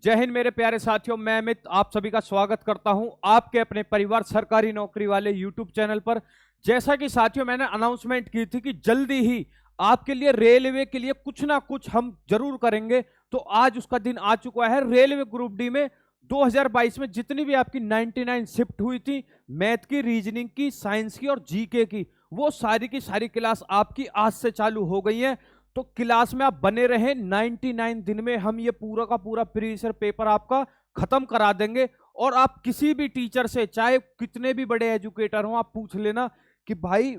जय हिंद मेरे प्यारे साथियों, मैं अमित आप सभी का स्वागत करता हूं आपके अपने परिवार सरकारी नौकरी वाले यूट्यूब चैनल पर। जैसा कि साथियों मैंने अनाउंसमेंट की थी कि जल्दी ही आपके लिए रेलवे के लिए कुछ ना कुछ हम जरूर करेंगे, तो आज उसका दिन आ चुका है। रेलवे ग्रुप डी में 2022 में जितनी भी आपकी 99 शिफ्ट हुई थी, मैथ की, रीजनिंग की, साइंस की और जीके की, वो सारी की सारी क्लास आपकी आज से चालू हो गई है। तो क्लास में आप बने रहे, 99 दिन में हम ये पूरा का पूरा प्रीवियस ईयर पेपर आपका खत्म करा देंगे। और आप किसी भी टीचर से, चाहे कितने भी बड़े एजुकेटर हो, आप पूछ लेना कि भाई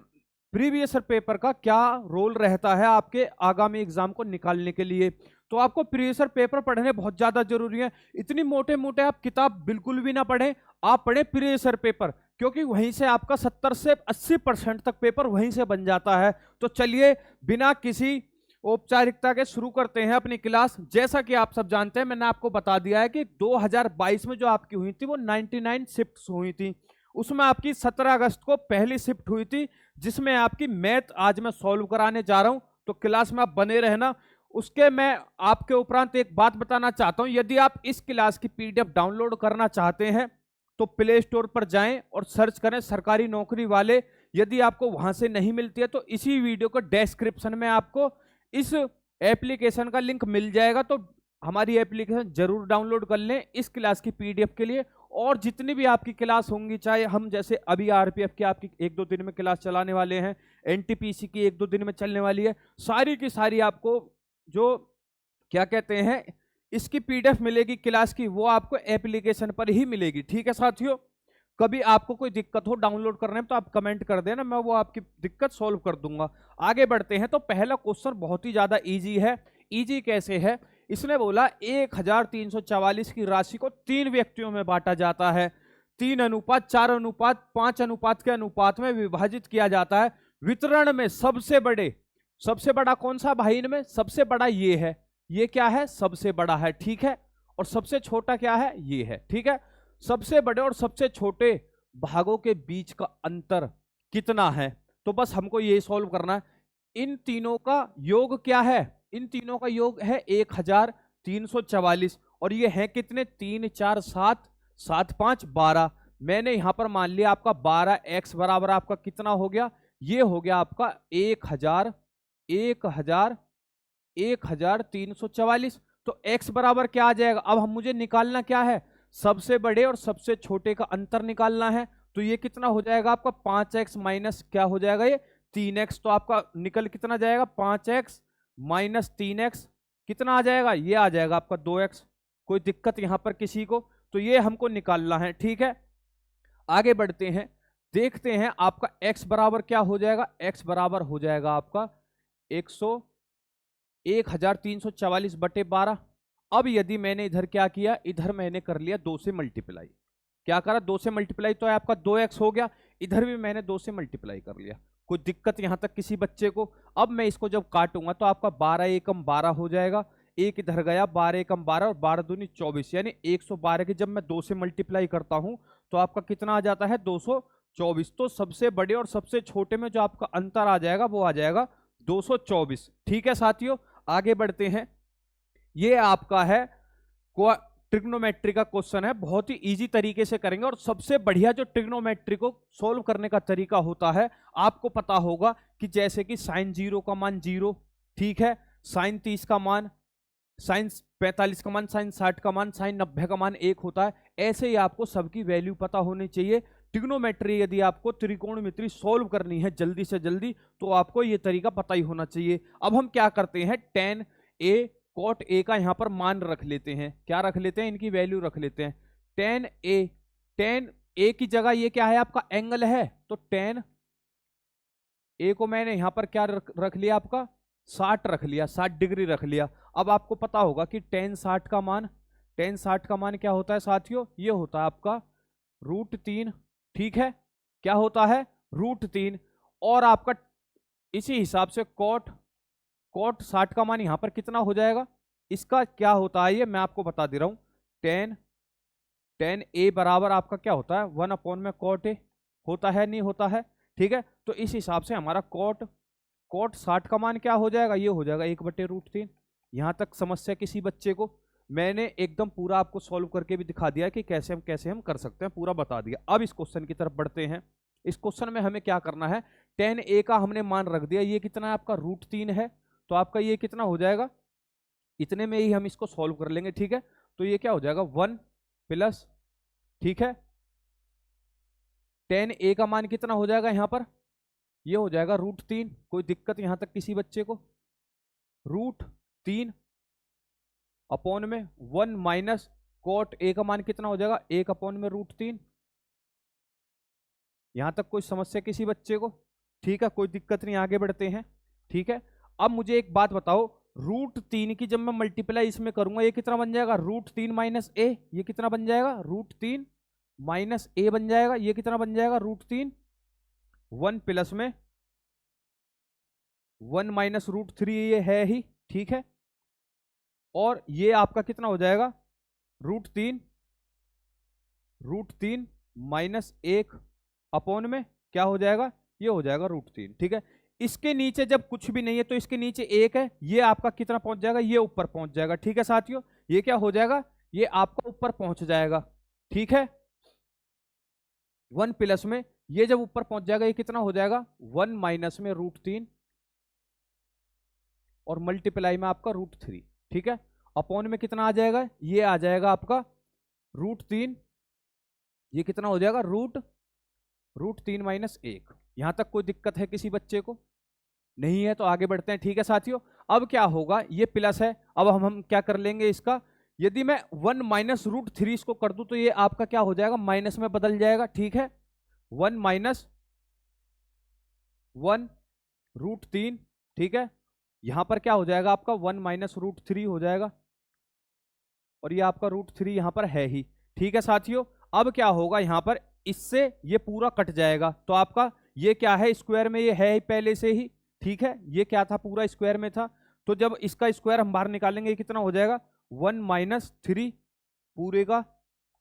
प्रीवियस ईयर पेपर का क्या रोल रहता है आपके आगामी एग्जाम को निकालने के लिए। तो आपको प्रीवियस ईयर पेपर पढ़ने बहुत ज्यादा जरूरी है। इतनी मोटे मोटे आप किताब बिल्कुल भी ना पढ़ें, आप पढ़ें प्रीवियस ईयर पेपर, क्योंकि वहीं से आपका 70 से 80% तक पेपर वहीं से बन जाता है। तो चलिए बिना किसी औपचारिकता के शुरू करते हैं अपनी क्लास। जैसा कि आप सब जानते हैं, मैंने आपको बता दिया है कि 2022 में जो आपकी हुई थी वो 99 शिफ्ट्स हुई थी। उसमें आपकी 17 अगस्त को पहली शिफ्ट हुई थी, जिसमें आपकी मैथ आज मैं सॉल्व कराने जा रहा हूं। तो क्लास में आप बने रहना। उसके मैं आपके उपरांत एक बात बताना चाहता हूं, यदि आप इस क्लास की पीडीएफ डाउनलोड करना चाहते हैं तो प्ले स्टोर पर जाएं और सर्च करें सरकारी नौकरी वाले। यदि आपको वहां से नहीं मिलती है तो इसी वीडियो के डिस्क्रिप्शन में आपको इस एप्लीकेशन का लिंक मिल जाएगा। तो हमारी एप्लीकेशन जरूर डाउनलोड कर लें इस क्लास की पीडीएफ के लिए। और जितनी भी आपकी क्लास होंगी, चाहे हम जैसे अभी आरपीएफ की आपकी 1-2 दिन में क्लास चलाने वाले हैं, एनटीपीसी की 1-2 दिन में चलने वाली है, सारी की सारी आपको जो क्या कहते हैं इसकी पीडीएफ मिलेगी क्लास की, वो आपको एप्लीकेशन पर ही मिलेगी। ठीक है साथियों, कभी आपको कोई दिक्कत हो डाउनलोड करने में तो आप कमेंट कर देना, मैं वो आपकी दिक्कत सॉल्व कर दूंगा। आगे बढ़ते हैं। तो पहला क्वेश्चन बहुत ही ज्यादा इजी है। इजी कैसे है? इसने बोला 1344 की राशि को 3 व्यक्तियों में बांटा जाता है, 3:4:5 अनुपात के अनुपात में विभाजित किया जाता है। वितरण में सबसे बड़ा कौन सा भाई? इनमें सबसे बड़ा ये है। ये क्या है? सबसे बड़ा है। ठीक है। और सबसे छोटा क्या है? ये है। ठीक है। सबसे बड़े और सबसे छोटे भागों के बीच का अंतर कितना है? तो बस हमको ये सॉल्व करना है। इन तीनों का योग क्या है? इन तीनों का योग है 1344। और ये है कितने? 3 4 7 7 5 12। मैंने यहां पर मान लिया आपका 12x बराबर आपका कितना हो गया? ये हो गया आपका 1344। तो x बराबर क्या आ जाएगा? अब हम मुझे निकालना क्या है? सबसे बड़े और सबसे छोटे का अंतर निकालना है। तो ये कितना हो जाएगा आपका? 5x माइनस क्या हो जाएगा? ये 3x। तो आपका निकल कितना जाएगा? 5x माइनस 3x कितना आ जाएगा? ये आ जाएगा आपका 2x। कोई दिक्कत यहां पर किसी को? तो ये हमको निकालना है। ठीक है। आगे बढ़ते हैं, देखते हैं आपका x बराबर क्या हो जाएगा। x बराबर हो जाएगा आपका 1344/12। अब यदि मैंने इधर क्या किया, इधर मैंने कर लिया 2 से मल्टीप्लाई। क्या करा? 2 से मल्टीप्लाई, तो आपका 2x हो गया। इधर भी मैंने 2 से मल्टीप्लाई कर लिया। कोई दिक्कत यहां तक किसी बच्चे को? अब मैं इसको जब काटूंगा तो आपका 12 एकम 12 हो जाएगा। एक इधर गया, 12 एकम 12 और 12 दूनी 24, यानी 112 की जब मैं 2 से मल्टीप्लाई करता हूं तो आपका कितना आ जाता है? 224। तो सबसे बड़े और सबसे छोटे में जो आपका अंतर आ जाएगा वो आ जाएगा 224। ठीक है साथियों, आगे बढ़ते हैं। ये आपका है ट्रिग्नोमेट्री का क्वेश्चन है, बहुत ही इजी तरीके से करेंगे। और सबसे बढ़िया जो ट्रिग्नोमेट्री को सॉल्व करने का तरीका होता है, आपको पता होगा कि जैसे कि साइन 0 का मान 0, ठीक है, साइन 30 का मान, साइन 45 का मान, साइन 60 का मान, साइन 90 का मान 1 होता है। ऐसे ही आपको सबकी वैल्यू पता होनी चाहिए। ट्रिग्नोमेट्री यदि आपको त्रिकोणमिति सॉल्व करनी है जल्दी से जल्दी, तो आपको यह तरीका पता ही होना चाहिए। अब हम क्या करते हैं, tan a cot a का यहां पर मान रख लेते हैं। क्या रख लेते हैं? इनकी वैल्यू रख लेते हैं। tan a की जगह ये क्या है? आपका एंगल है। तो tan a को मैंने यहां पर क्या रख लिया? आपका 60 रख लिया, 60 डिग्री रख लिया। अब आपको पता होगा कि tan 60 का मान क्या होता है साथियों? ये होता है आपका √3। ठीक है, क्या होता है? √3। और आपका इसी हिसाब से cot 60 का मान यहां पर कितना हो जाएगा? इसका क्या होता है ये मैं आपको बता दे रहा हूं। tan a बराबर आपका क्या होता है? 1/में cot a होता है, नहीं होता है? ठीक है, तो इस हिसाब से हमारा cot 60 का मान क्या हो जाएगा? ये हो जाएगा 1/√3। यहां तक समस्या किसी बच्चे को? मैंने एकदम पूरा आपको सॉल्व करके भी दिखा दिया कि कैसे हम कर सकते हैं, पूरा बता दिया। अब इस क्वेश्चन की तरफ बढ़ते हैं। इस क्वेश्चन में हमें क्या करना है, tan a का हमने मान रख दिया, ये कितना है आपका √3 है, तो आपका ये कितना हो जाएगा, इतने में ही हम इसको सॉल्व कर लेंगे, ठीक है। तो ये क्या हो जाएगा 1 प्लस, ठीक है, tan a का मान कितना हो जाएगा यहाँ पर, ये हो जाएगा √3। कोई दिक्कत यहां तक किसी बच्चे को, √3 अपॉन में 1 माइनस cot a का मान कितना हो जाएगा, 1 अपॉन में √3। यहां तक कोई समस्या किसी बच्चे को, ठीक है, कोई दिक्कत नहीं, आगे बढ़ते हैं, ठीक है। अब मुझे एक बात बताओ, √3 की जब मैं मल्टीप्लाई इसमें करूंगा, ये कितना बन जाएगा, √3 माइनस ए, ये कितना बन जाएगा, √3 माइनस ए बन जाएगा, ये कितना बन जाएगा, √3, 1 प्लस में 1 माइनस √3, ये है ही, ठीक है। और ये आपका कितना हो जाएगा, √3 माइनस 1 अपॉन में क्या हो जाएगा, ये हो जाएगा √3, ठीक है। इसके नीचे जब कुछ भी नहीं है तो इसके नीचे 1 है, ये आपका कितना पहुंच जाएगा, ये ऊपर पहुंच जाएगा, ठीक है साथियों। ये क्या हो जाएगा, ये आपका ऊपर पहुंच जाएगा, ठीक है। 1 प्लस में ये जब ऊपर पहुंच जाएगा, ये कितना हो जाएगा, 1 माइनस में √3 और मल्टीप्लाई में आपका √3, ठीक है। अपॉन में कितना आ जाएगा, ये आ जाएगा आपका √3, ये कितना हो जाएगा, √3 माइनस 1। यहां तक कोई दिक्कत है किसी बच्चे को, नहीं है तो आगे बढ़ते हैं, ठीक है साथियों। अब क्या होगा, ये प्लस है, अब हम क्या कर लेंगे इसका, यदि मैं 1 माइनस √3 इसको कर दूं तो ये आपका क्या हो जाएगा, माइनस में बदल जाएगा, ठीक है। 1 माइनस 1 √3, ठीक है। यहां पर क्या हो जाएगा आपका 1 माइनस √3 हो जाएगा, और ये आपका √3 यहां पर है ही, ठीक है साथियों। अब क्या होगा, यहां पर इससे ये पूरा कट जाएगा, तो आपका ये क्या है, स्क्वायर में ये है ही पहले से ही, ठीक है। ये क्या था, पूरा स्क्वायर में था, तो जब इसका स्क्वायर हम बाहर निकालेंगे, ये कितना हो जाएगा, 1 माइनस 3 पूरे का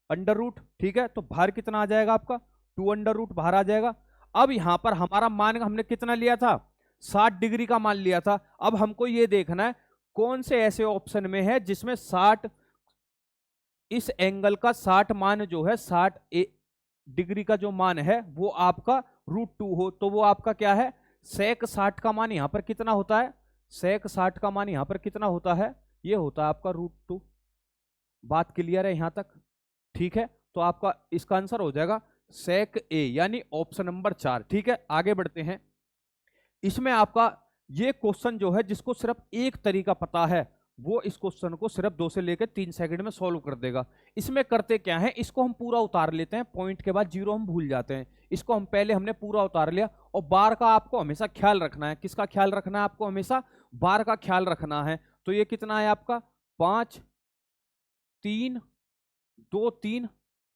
अंडर रूट, ठीक है। तो बाहर कितना आ जाएगा आपका, 2 अंडर रूट बाहर आ जाएगा। अब यहां पर हमारा मान हमने कितना लिया था, 60 डिग्री का मान लिया था। अब हमको ये देखना है कौन से ऐसे ऑप्शन में है जिसमें 60, इस एंगल का 60 मान जो है, 60 डिग्री का जो मान है वो आपका √2 हो, तो वो आपका क्या है, sec 60 का मान यहां पर कितना होता है, sec 60 का मान यहां पर कितना होता है, ये होता है आपका √2। बात क्लियर है यहां तक, ठीक है। तो आपका इसका आंसर हो जाएगा sec a, यानी ऑप्शन नंबर 4, ठीक है। आगे बढ़ते हैं। इसमें आपका ये क्वेश्चन जो है, जिसको सिर्फ एक तरीका पता है वो इस क्वेश्चन को सिर्फ 2 से लेकर 3 सेकंड में सॉल्व कर देगा। इसमें करते क्या है, इसको हम पूरा उतार लेते हैं, पॉइंट के बाद जीरो हम भूल जाते हैं। इसको हम पहले हमने पूरा उतार लिया, और बार का आपको हमेशा ख्याल रखना है। किसका ख्याल रखना है, आपको हमेशा बार का ख्याल रखना है। तो ये कितना है आपका, 5 3 2 3,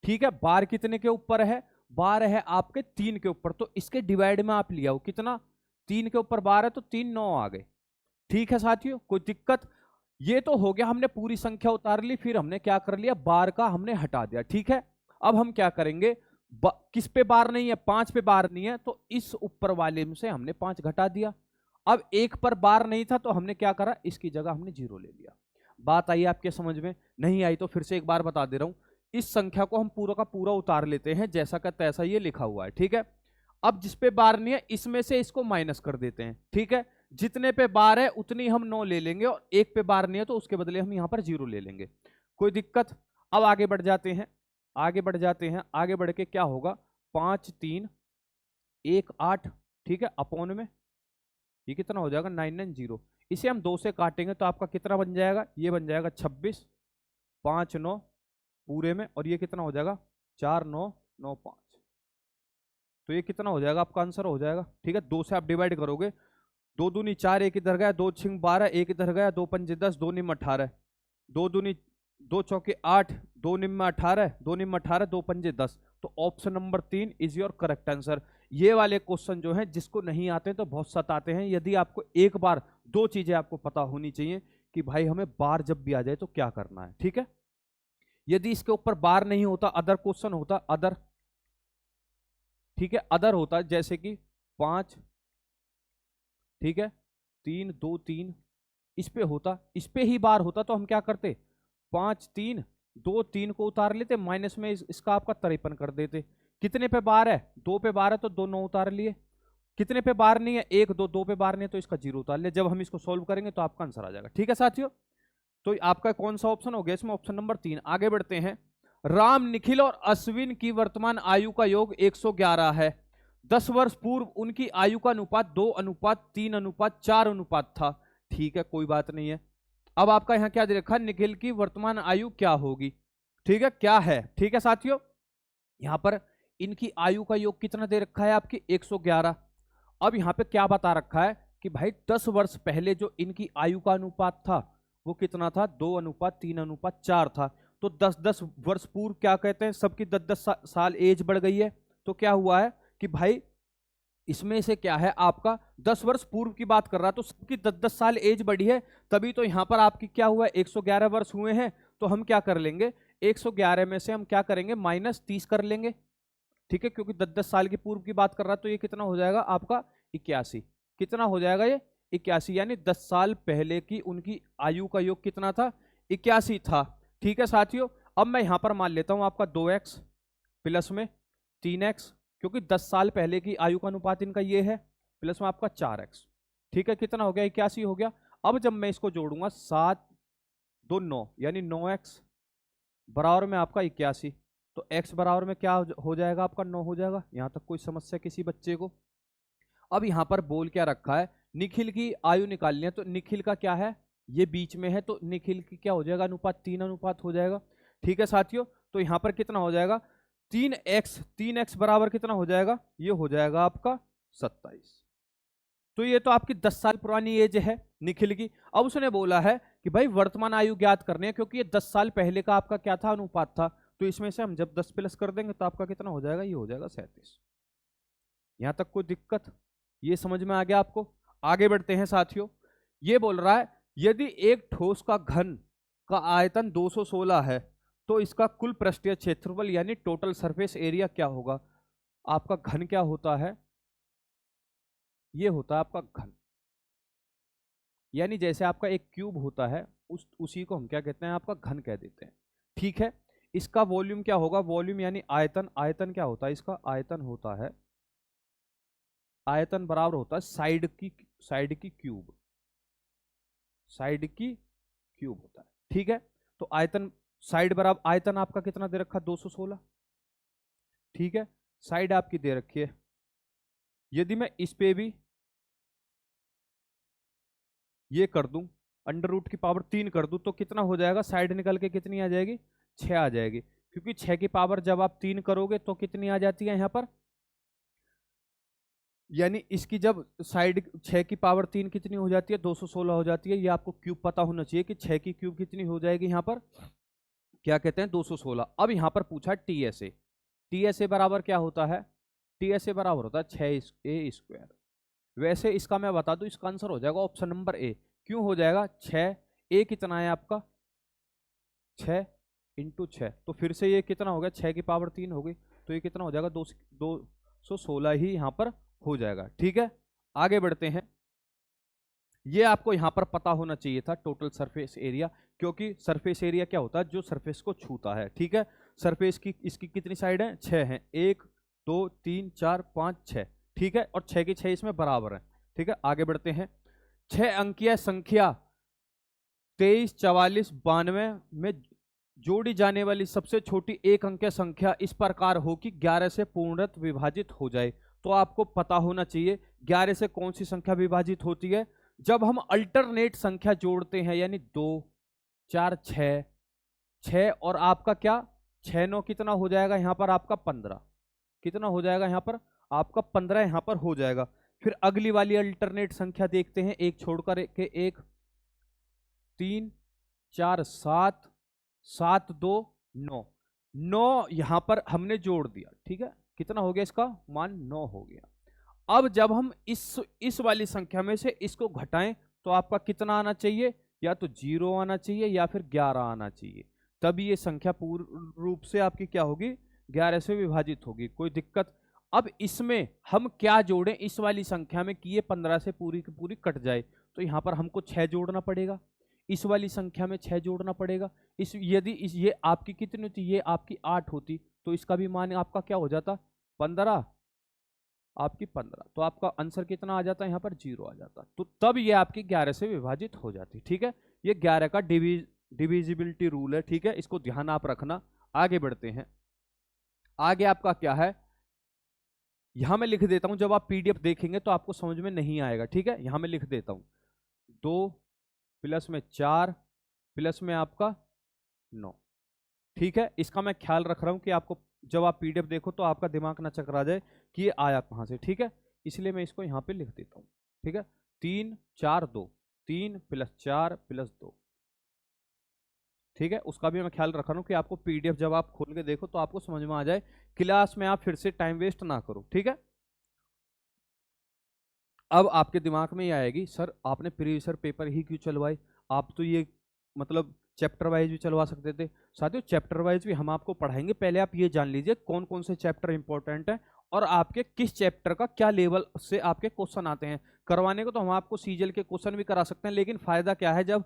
ठीक है। बार कितने के ऊपर है, बार है आपके 3 के ऊपर, तो इसके डिवाइड में आप लिया हो कितना, 3 के ऊपर बार है तो 3 9 आ गए, ठीक है साथियों। कोई दिक्कत, ये तो हो गया, हमने पूरी संख्या उतार ली, फिर हमने क्या कर लिया, बार का हमने हटा दिया, ठीक है। अब हम क्या करेंगे, किस पे बार नहीं है, 5 पे बार नहीं है, तो इस ऊपर वाले में से हमने 5 घटा दिया। अब 1 पर बार नहीं था तो हमने क्या करा, इसकी जगह हमने 0 ले लिया। बात आई आपके समझ में, नहीं आई तो फिर से एक बार बता दे रहा हूं। इस संख्या को हम पूरा का पूरा उतार लेते हैं, जैसा का तैसा ये लिखा हुआ है, ठीक है। अब जिस पे बार नहीं है इसमें से इसको माइनस कर देते हैं, ठीक है। जितने पे बार है उतनी हम 9 ले लेंगे, और 1 पे बार नहीं है तो उसके बदले हम यहां पर 0 ले लेंगे। कोई दिक्कत। अब आगे बढ़ जाते हैं, आगे बढ़ जाते हैं। आगे बढ़ के क्या होगा, 5 3 1 8, ठीक है, अपॉन में ये कितना हो जाएगा, 9 9 0। इसे हम 2 से काटेंगे तो आपका कितना बन जाएगा, ये बन जाएगा 26, 5 9 पूरे में, और ये कितना हो जाएगा, 4 9 9 5। तो ये कितना हो जाएगा, आपका आंसर हो जाएगा, ठीक है। 2 से आप डिवाइड करोगे, 2 दूनी 4, 1 इधर गया, 2 6 12, 1 इधर गया, 2 पंजे 10, 2 निम 18, 2 दूनी 2 चौके 8, 2 निम 18, 2 निम 18, 2 पंजे 10। तो option number 3 is your correct answer. ये वाले क्वेश्चन जो हैं जिसको नहीं आते हैं तो बहुत सताते हैं। यदि आपको एक बार 2 चीजें आपको पता होनी चाहिए कि भाई हमें बार जब भी आ जाए तो क्या करना है, ठीक है। यदि इसके ऊपर बार नहीं होता, अदर क्वेश्चन होता, अदर, ठीक है, अदर होता जैसे कि 5, ठीक है, 3 2 3, इस पे होता, इस पे ही बार होता तो हम क्या करते, 5 3 2 3 को उतार लेते, माइनस में इसका आपका 53 कर देते। कितने पे बार है? 2 पे बार है तो 2 9 उतार लिए। कितने पे बार नहीं है? 1 2 2 पे बार नहीं है तो इसका 0 उतार लिया। जब हम इसको सोल्व करेंगे तो आपका आंसर आ जाएगा। ठीक है साथियों, तो आपका कौन सा ऑप्शन हो गया इसमें? Option number 3। आगे बढ़ते हैं। राम, निखिल और अश्विन की वर्तमान आयु का योग 111 है। 10 वर्ष पूर्व उनकी आयु का अनुपात 2:3:4 था। ठीक है, कोई बात नहीं है। अब आपका यहां क्या दे रखा है? निखिल की वर्तमान आयु क्या होगी? ठीक है, क्या है? ठीक है साथियों, यहां पर इनकी आयु का योग कितना दे रखा है? आपकी 111। अब यहां पे क्या बता रखा है कि भाई 10 वर्ष पहले जो इनकी आयु का अनुपात था वो कितना था? 2:3:4 था। तो 10-10 वर्ष पूर्व क्या कहते हैं, सबकी 10-10 साल एज बढ़ गई है। तो क्या हुआ है कि भाई इसमें से क्या है, आपका 10 वर्ष पूर्व की बात कर रहा है तो सबकी 10-10 साल एज बढ़ी है, तभी तो यहां पर आपकी क्या हुआ है? 111 वर्ष हुए हैं। तो हम क्या कर लेंगे? 111 में से हम क्या करेंगे? -30 कर लेंगे। ठीक है, क्योंकि 10-10 साल की पूर्व की बात कर रहा है तो ये कितना हो जाएगा आपका? 81। कितना हो जाएगा ये? 81। यानी 10 साल पहले की उनकी आयु का योग कितना था? 81 था। ठीक है साथियों, अब मैं यहां पर मान लेता हूं आपका 2x प्लस में 3x, क्योंकि 10 साल पहले की आयु का अनुपात इनका ये है, प्लस में आपका 4x। ठीक है, कितना हो गया? 81 हो गया। अब जब मैं इसको जोड़ूंगा 7 2 9 यानी 9x बराबर में आपका 81, तो x बराबर में क्या हो जाएगा आपका? 9 हो जाएगा। यहां तक कोई समस्या किसी बच्चे को? अब यहां पर बोल क्या रखा है? निखिल की आयु निकालनी है, तो निखिल का क्या है? ये बीच में है, तो निखिल की क्या हो जाएगा? अनुपात 3 अनुपात हो जाएगा। ठीक है साथियों, तो यहां पर कितना हो जाएगा? 3x बराबर कितना हो जाएगा? ये हो जाएगा आपका 27। तो ये तो आपकी 10 साल पुरानी एज है निखिल की। अब उसने बोला है कि भाई वर्तमान आयु ज्ञात करनी है, क्योंकि ये 10 साल पहले का आपका क्या था? अनुपात था। तो इसमें से हम जब 10 प्लस कर देंगे तो आपका कितना हो जाएगा? ये हो जाएगा 37। यहां तक कोई दिक्कत? ये समझ में आ गया आपको? आगे बढ़ते हैं साथियों। ये बोल रहा है यदि एक ठोस का घन का आयतन 216 है तो इसका कुल पृष्ठीय क्षेत्रफल यानी टोटल सरफेस एरिया क्या होगा? आपका घन क्या होता है? ये होता है आपका घन, यानी जैसे आपका एक क्यूब होता है उसी को हम क्या कहते हैं? आपका घन कह देते हैं। ठीक है, इसका वॉल्यूम क्या होगा? वॉल्यूम यानी आयतन। आयतन क्या होता है इसका? आयतन होता है, आयतन बराबर होता है साइड की क्यूब। साइड की क्यूब होता है। ठीक है, तो आयतन साइड बराबर आयतन आपका कितना दे रखा? 216। ठीक है, साइड आपकी दे रखी है। यदि मैं इस पे भी ये कर दूं, √3 कर दूं, तो कितना हो जाएगा? साइड निकल के कितनी आ जाएगी? 6 आ जाएगी, क्योंकि 6 की पावर जब आप 3 करोगे तो कितनी आ जाती है यहां पर? यानी इसकी जब साइड 6 की पावर 3 कितनी हो जाती है? 216 हो जाती है। ये आपको क्यूब पता होना चाहिए कि 6 की क्यूब कितनी हो जाएगी यहां पर? क्या कहते हैं? 216। अब यहां पर पूछा TSA। TSA बराबर क्या होता है? TSA बराबर होता है 6a²। वैसे इसका मैं बता दूं, इसका आंसर हो जाएगा ऑप्शन नंबर ए। क्यों हो जाएगा? 6 a कितना है आपका? 6 × 6, तो फिर से ये कितना हो गया? 6 की पावर 3 हो गई, तो ये कितना हो जाएगा? 216 ही यहां पर हो जाएगा। ठीक है, आगे बढ़ते हैं। ये आपको यहां पर पता होना चाहिए था टोटल सरफेस एरिया, क्योंकि सरफेस एरिया क्या होता है? जो सरफेस को छूता है। ठीक है, सरफेस की इसकी कितनी साइड है? 6 है। 1 2 3 4 5 6। ठीक है, और 6 की 6 इसमें बराबर है। ठीक है, आगे बढ़ते हैं। 6 अंकीय संख्या 23 44 92 में जोड़ी जाने वाली सबसे छोटी एक अंकीय संख्या इस प्रकार हो कि 11 से पूर्णतः विभाजित हो जाए। तो आपको पता होना चाहिए 11 से कौन सी संख्या विभाजित होती है? जब हम अल्टरनेट संख्या जोड़ते हैं, यानी 2 4 6 और आपका क्या 6 9 कितना हो जाएगा यहां पर? आपका 15। कितना हो जाएगा यहां पर? आपका 15 यहां पर हो जाएगा। फिर अगली वाली अल्टरनेट संख्या देखते हैं, एक छोड़कर के 1 3 4 7 7 2 9 9 यहां पर हमने जोड़ दिया। ठीक है, कितना हो गया? इसका मान 9 हो गया। अब जब हम इस वाली संख्या में से इसको घटाएं तो आपका कितना आना चाहिए? या तो 0 आना चाहिए या फिर 11 आना चाहिए, तभी ये संख्या पूर्ण रूप से आपकी क्या होगी? 11 से विभाजित होगी। कोई दिक्कत? अब इसमें हम क्या जोड़ें इस वाली संख्या में कि ये 15 से पूरी की पूरी कट जाए? तो यहां पर हमको 6 जोड़ना पड़ेगा। इस वाली संख्या में 6 जोड़ना पड़ेगा। यदि ये आपकी कितनी होती, ये आपकी 8 होती, तो इसका भी मान आपका क्या हो जाता, 15, आपकी 15। तो आपका आंसर कितना आ जाता है, यहाँ पर 0 आ जाता। तो तब ये आपकी 11 से विभाजित हो जाती। ठीक है, ये 11 का डिविजिबिलिटी रूल है। ठीक है, इसको ध्यान आप रखना। आगे बढ़ते हैं। आगे आपका क्या है, यहां मैं लिख देता हूं, जब आप पीडीएफ देखेंगे तो आपको समझ में नहीं आएगा। ठीक है, यहां मैं लिख देता हूं 2 प्लस में 4 प्लस में आपका 9। ठीक है, इसका मैं ख्याल रख रहा हूं कि आपको जब आप पीडीएफ देखो तो आपका दिमाग ना चकरा जाए कि ये आया कहां से। ठीक है, इसलिए मैं इसको यहां पे लिख देता हूं। ठीक है, 3 4 2, 3 प्लस 4 प्लस 2। ठीक है, उसका भी मैं ख्याल रख रहा हूं कि आपको पीडीएफ जब आप खोल के देखो तो आपको समझ में आ जाए, क्लास में आप फिर से टाइम वेस्ट ना करो। ठीक है, अब आपके दिमाग में ये आएगी, सर आपने प्रीवियस पेपर ही क्यों चलवाए, आप तो ये मतलब चैप्टर वाइज भी चलवा सकते थे। साथियों, चैप्टर वाइज भी हम आपको पढ़ाएंगे, पहले आप ये जान लीजिए कौन कौन से चैप्टर इंपॉर्टेंट है और आपके किस चैप्टर का क्या लेवल से आपके क्वेश्चन आते हैं। करवाने को तो हम आपको सीजीएल के क्वेश्चन भी करा सकते हैं, लेकिन फायदा क्या है, जब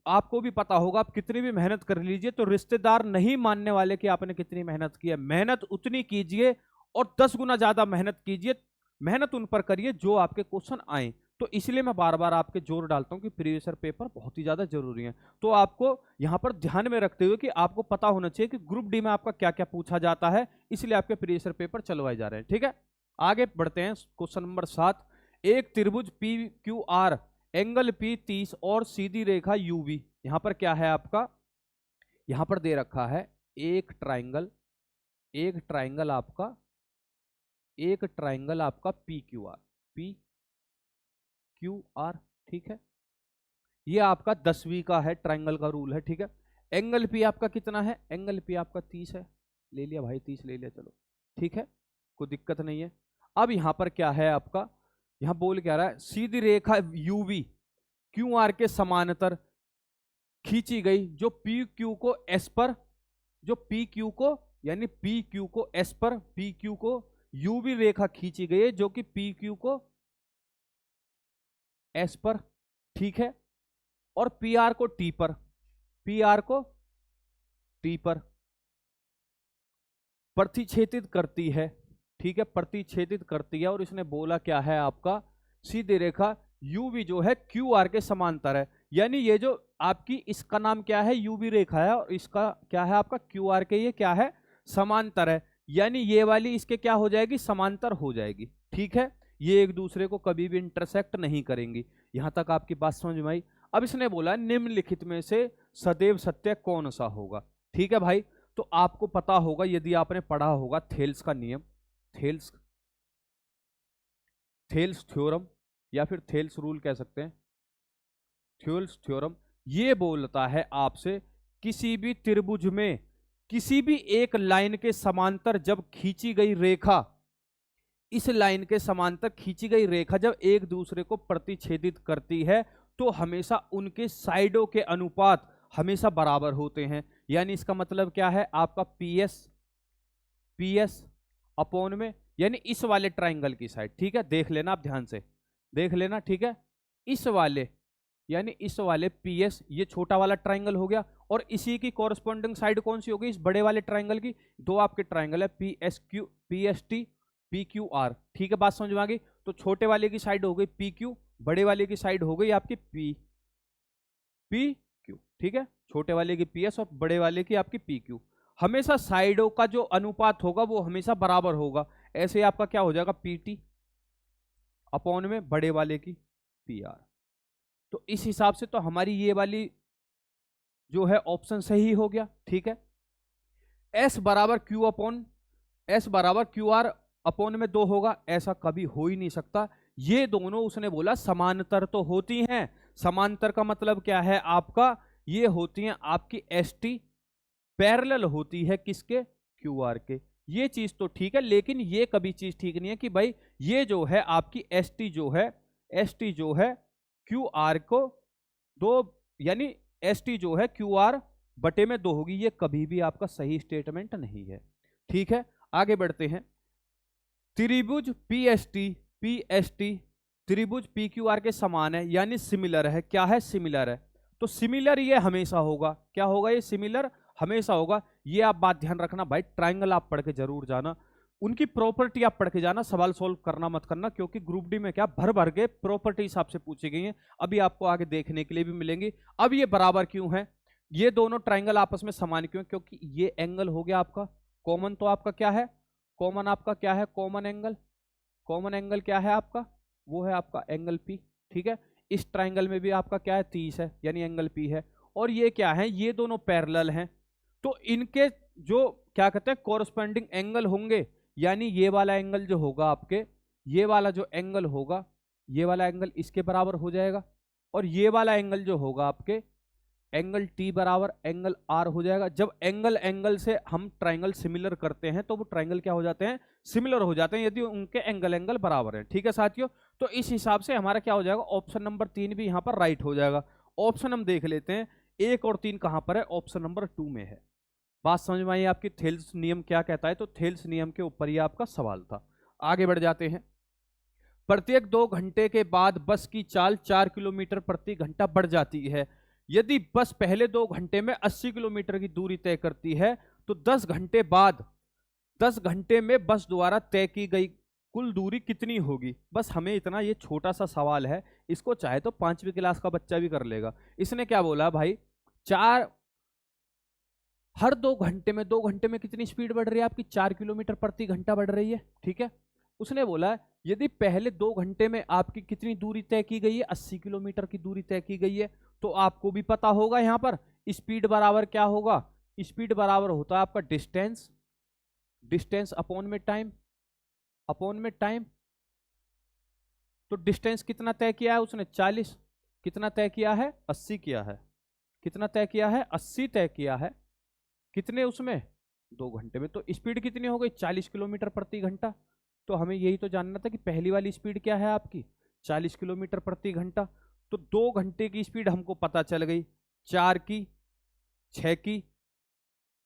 आपको भी पता होगा आप कितनी भी मेहनत कर लीजिए तो रिश्तेदार नहीं मानने वाले कि आपने कितनी मेहनत की है। मेहनत उतनी कीजिए और 10 गुना ज्यादा मेहनत कीजिए, मेहनत उन पर करिए जो आपके क्वेश्चन आए। तो इसलिए मैं बार बार आपके जोर डालता हूं कि प्रीवियस ईयर पेपर बहुत ही ज्यादा जरूरी है। तो आपको यहां पर ध्यान में रखते हुए कि आपको पता होना चाहिए कि ग्रुप डी में आपका क्या क्या पूछा जाता है, इसलिए आपके प्रीवियस ईयर पेपर चलवाए जा रहे हैं। ठीक है, आगे बढ़ते हैं। क्वेश्चन नंबर 7, एक त्रिभुज P Q R, angle P 30 और सीधी रेखा यूवी। यहां पर क्या है आपका, यहां पर दे रखा है एक ट्राइंगल आपका पी क्यू आर। ठीक है, ये आपका 10वीं का है, ट्राइंगल का रूल है। ठीक है, एंगल पी आपका कितना है, एंगल पी आपका 30 है, ले लिया भाई 30 ले लिया, चलो ठीक है, कोई दिक्कत नहीं है। अब यहां पर क्या है आपका, यहां बोल क्या रहा है, सीधी रेखा यूवी क्यू आर के समानांतर खींची गई, जो पी क्यू को एस पर, जो पी क्यू को यानी पी क्यू को एस पर, पी क्यू को यूवी रेखा खींची गई है जो कि पी क्यू को एस पर। ठीक है, और पी आर को टी पर, पी आर को टी पर प्रतिच्छेदित करती है। ठीक है, प्रतिच्छेदित करती है। और इसने बोला क्या है आपका, सीधी रेखा यूवी जो है क्यू आर के समांतर है। यानी ये जो आपकी, इसका नाम क्या है, यूवी रेखा है, और इसका क्या है आपका क्यू आर के, ये क्या है, समांतर है। यानी ये वाली इसके क्या हो जाएगी, समांतर हो जाएगी। ठीक है, ये एक दूसरे को कभी भी इंटरसेक्ट नहीं करेंगी। यहां तक आपकी बात समझ में आई। अब इसने बोला निम्नलिखित में से सदैव सत्य कौन सा होगा। ठीक है भाई, तो आपको पता होगा, यदि आपने पढ़ा होगा थेल्स का नियम, थेल्स थ्योरम या फिर थेल्स रूल कह सकते हैं, थेल्स थ्योरम, ये बोलता है आपसे किसी भी त्रिभुज में किसी भी एक लाइन के समांतर जब खींची गई रेखा, इस लाइन के समांतर खींची गई रेखा जब एक दूसरे को प्रतिच्छेदित करती है तो हमेशा उनके साइडों के अनुपात हमेशा बराबर होते हैं। यानी इसका मतलब क्या है आपका पीएस अपॉन में, यानी इस वाले ट्राइंगल की साइड। ठीक है, देख लेना आप ध्यान से, देख लेना। ठीक है, इस वाले यानी इस वाले पीएस, ये छोटा वाला ट्राइंगल हो गया, और इसी की कॉरस्पॉन्डिंग साइड कौन सी होगी, इस बड़े वाले ट्राइंगल की। दो आपके ट्राइंगल है पीएसटी पी क्यू आर। ठीक है, बात समझ में आ गई। तो छोटे वाले की साइड हो गई पी क्यू, बड़े वाले की साइड हो गई आपकी पी क्यू। ठीक है, छोटे वाले की पीएस और बड़े वाले की आपकी पी क्यू। हमेशा साइडों का जो अनुपात होगा वो हमेशा बराबर होगा। ऐसे आपका क्या हो जाएगा, पीटी अपॉन में बड़े वाले की पी आर। तो इस हिसाब से तो हमारी ये वाली जो है ऑप्शन सही हो गया। ठीक है, एस बराबर क्यू आर अपॉन में 2 होगा, ऐसा कभी हो ही नहीं सकता। ये दोनों उसने बोला समांतर तो होती हैं। समांतर का मतलब क्या है आपका, ये होती हैं आपकी एसटी, पैरेलल होती है किसके, क्यू आर के। ये चीज तो ठीक है, लेकिन ये कभी चीज ठीक नहीं है कि भाई ये जो है आपकी एसटी जो है क्यू आर को 2, यानी एसटी जो है क्यू आर बटे में 2 होगी। ये कभी भी आपका सही स्टेटमेंट नहीं है। ठीक है, आगे बढ़ते हैं। त्रिभुज पीएसटी त्रिभुज पी क्यू आर के समान है, यानी सिमिलर है। क्या है, सिमिलर है। तो तो सिमिलर ये हमेशा होगा। क्या होगा? ये सिमिलर हमेशा होगा। ये आप बात ध्यान रखना भाई, ट्राइंगल आप पढ़ के जरूर जाना, उनकी प्रॉपर्टी आप पढ़ के जाना, सवाल सोल्व करना मत करना, क्योंकि ग्रुप डी में क्या भर भर के प्रॉपर्टी हिसाब से पूछी गई है। अभी आपको आगे देखने के लिए भी मिलेंगी। अब ये बराबर क्यों है? ये दोनों ट्राइंगल आपस में समान क्यों है? क्योंकि ये एंगल हो गया आपका कॉमन। तो आपका क्या है कॉमन? आपका क्या है कॉमन एंगल? कॉमन एंगल क्या है आपका? वो है आपका एंगल पी। ठीक है, इस ट्राइंगल में भी आपका क्या है 30 है, यानी एंगल पी है। और ये क्या है? ये दोनों पैरेलल हैं, तो इनके जो क्या कहते हैं कोरस्पॉन्डिंग एंगल होंगे, यानी ये वाला एंगल जो होगा आपके, ये वाला जो एंगल होगा, ये वाला एंगल इसके बराबर हो जाएगा, और ये वाला एंगल जो होगा आपके एंगल टी बराबर एंगल आर हो जाएगा। जब एंगल एंगल से हम ट्राइंगल सिमिलर करते हैं तो वो ट्राइंगल क्या हो जाते हैं? सिमिलर हो जाते हैं, यदि उनके एंगल एंगल बराबर है। ठीक है साथियों, तो इस हिसाब से हमारा क्या हो जाएगा? ऑप्शन नंबर 3 भी यहाँ पर राइट हो जाएगा। ऑप्शन हम देख लेते हैं 1 और 3 कहां पर है? ऑप्शन नंबर 2 में है। बात समझ में आई आपकी? थेल्स नियम क्या कहता है? तो थेल्स नियम के ऊपर ही आपका सवाल था। आगे बढ़ जाते हैं। प्रत्येक 2 घंटे के बाद बस की चाल 4 किलोमीटर प्रति घंटा बढ़ जाती है। यदि बस पहले 2 घंटे में 80 किलोमीटर की दूरी तय करती है, तो 10 घंटे बाद 10 घंटे में बस द्वारा तय की गई कुल दूरी कितनी होगी? बस हमें इतना, ये छोटा सा सवाल है, इसको चाहे तो 5वीं क्लास का बच्चा भी कर लेगा। इसने क्या बोला भाई? हर 2 घंटे में कितनी स्पीड बढ़ रही है आपकी? 4 किलोमीटर प्रति घंटा बढ़ रही है। ठीक है, उसने बोला यदि पहले 2 घंटे में आपकी कितनी दूरी तय की गई है? 80 किलोमीटर की दूरी तय की गई है। तो आपको भी पता होगा यहां पर स्पीड बराबर क्या होगा? स्पीड बराबर होता है आपका डिस्टेंस, डिस्टेंस अपॉन में टाइम, अपॉन में टाइम। तो डिस्टेंस कितना तय किया है उसने? 40। कितना तय किया है? 80 किया है। कितना तय किया है? 80 तय किया है। कितने उसमें? 2 घंटे में। तो स्पीड कितनी हो गई? 40 किलोमीटर प्रति घंटा। तो हमें यही तो जानना था कि पहली वाली स्पीड क्या है आपकी? 40 किलोमीटर प्रति घंटा। तो 2 घंटे की स्पीड हमको पता चल गई, 4 की, 6 की,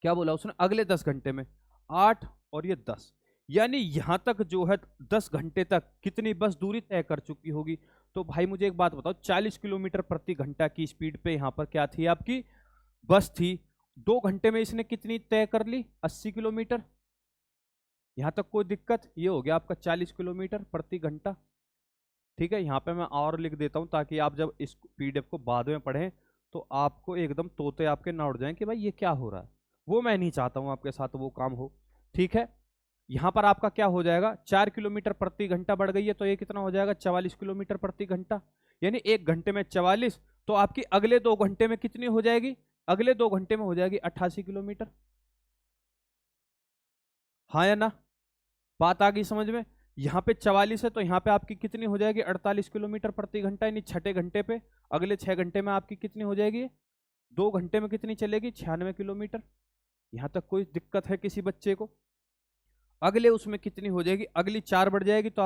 क्या बोला उसने? अगले 10 घंटे में 8 और ये 10, यानी यहां तक जो है 10 घंटे तक कितनी बस दूरी तय कर चुकी होगी। तो भाई मुझे एक बात बताओ, 40 किलोमीटर प्रति घंटा की स्पीड पे यहां पर क्या थी आपकी? बस थी। 2 घंटे में इसने कितनी तय कर ली? 80 किलोमीटर। यहां तक कोई दिक्कत? ये हो गया आपका 40 किलोमीटर प्रति घंटा। ठीक है, यहाँ पे मैं और लिख देता हूं ताकि आप जब इस पीडीएफ को बाद में पढ़ें तो आपको एकदम तोते आपके ना उड़ जाएं कि भाई ये क्या हो रहा है। वो मैं नहीं चाहता हूं आपके साथ वो काम हो। ठीक है, यहां पर आपका क्या हो जाएगा? 4 किलोमीटर प्रति घंटा बढ़ गई है, तो ये कितना हो जाएगा? 44 किलोमीटर प्रति घंटा, यानी 1 घंटे में 44। तो आपकी अगले 2 घंटे में कितनी हो जाएगी? अगले 2 घंटे में हो जाएगी 88 किलोमीटर। हाँ या ना? बात आ गई समझ में? यहाँ पे 44 है तो यहाँ पे आपकी कितनी हो जाएगी? 48 किलोमीटर प्रति घंटा, यानी छठे घंटे पे, अगले 6 घंटे में आपकी कितनी हो जाएगी? 2 घंटे में कितनी चलेगी? 96 किलोमीटर। यहाँ तक कोई दिक्कत है किसी बच्चे को? अगले उसमें कितनी हो जाएगी? अगली 4 बढ़ जाएगी तो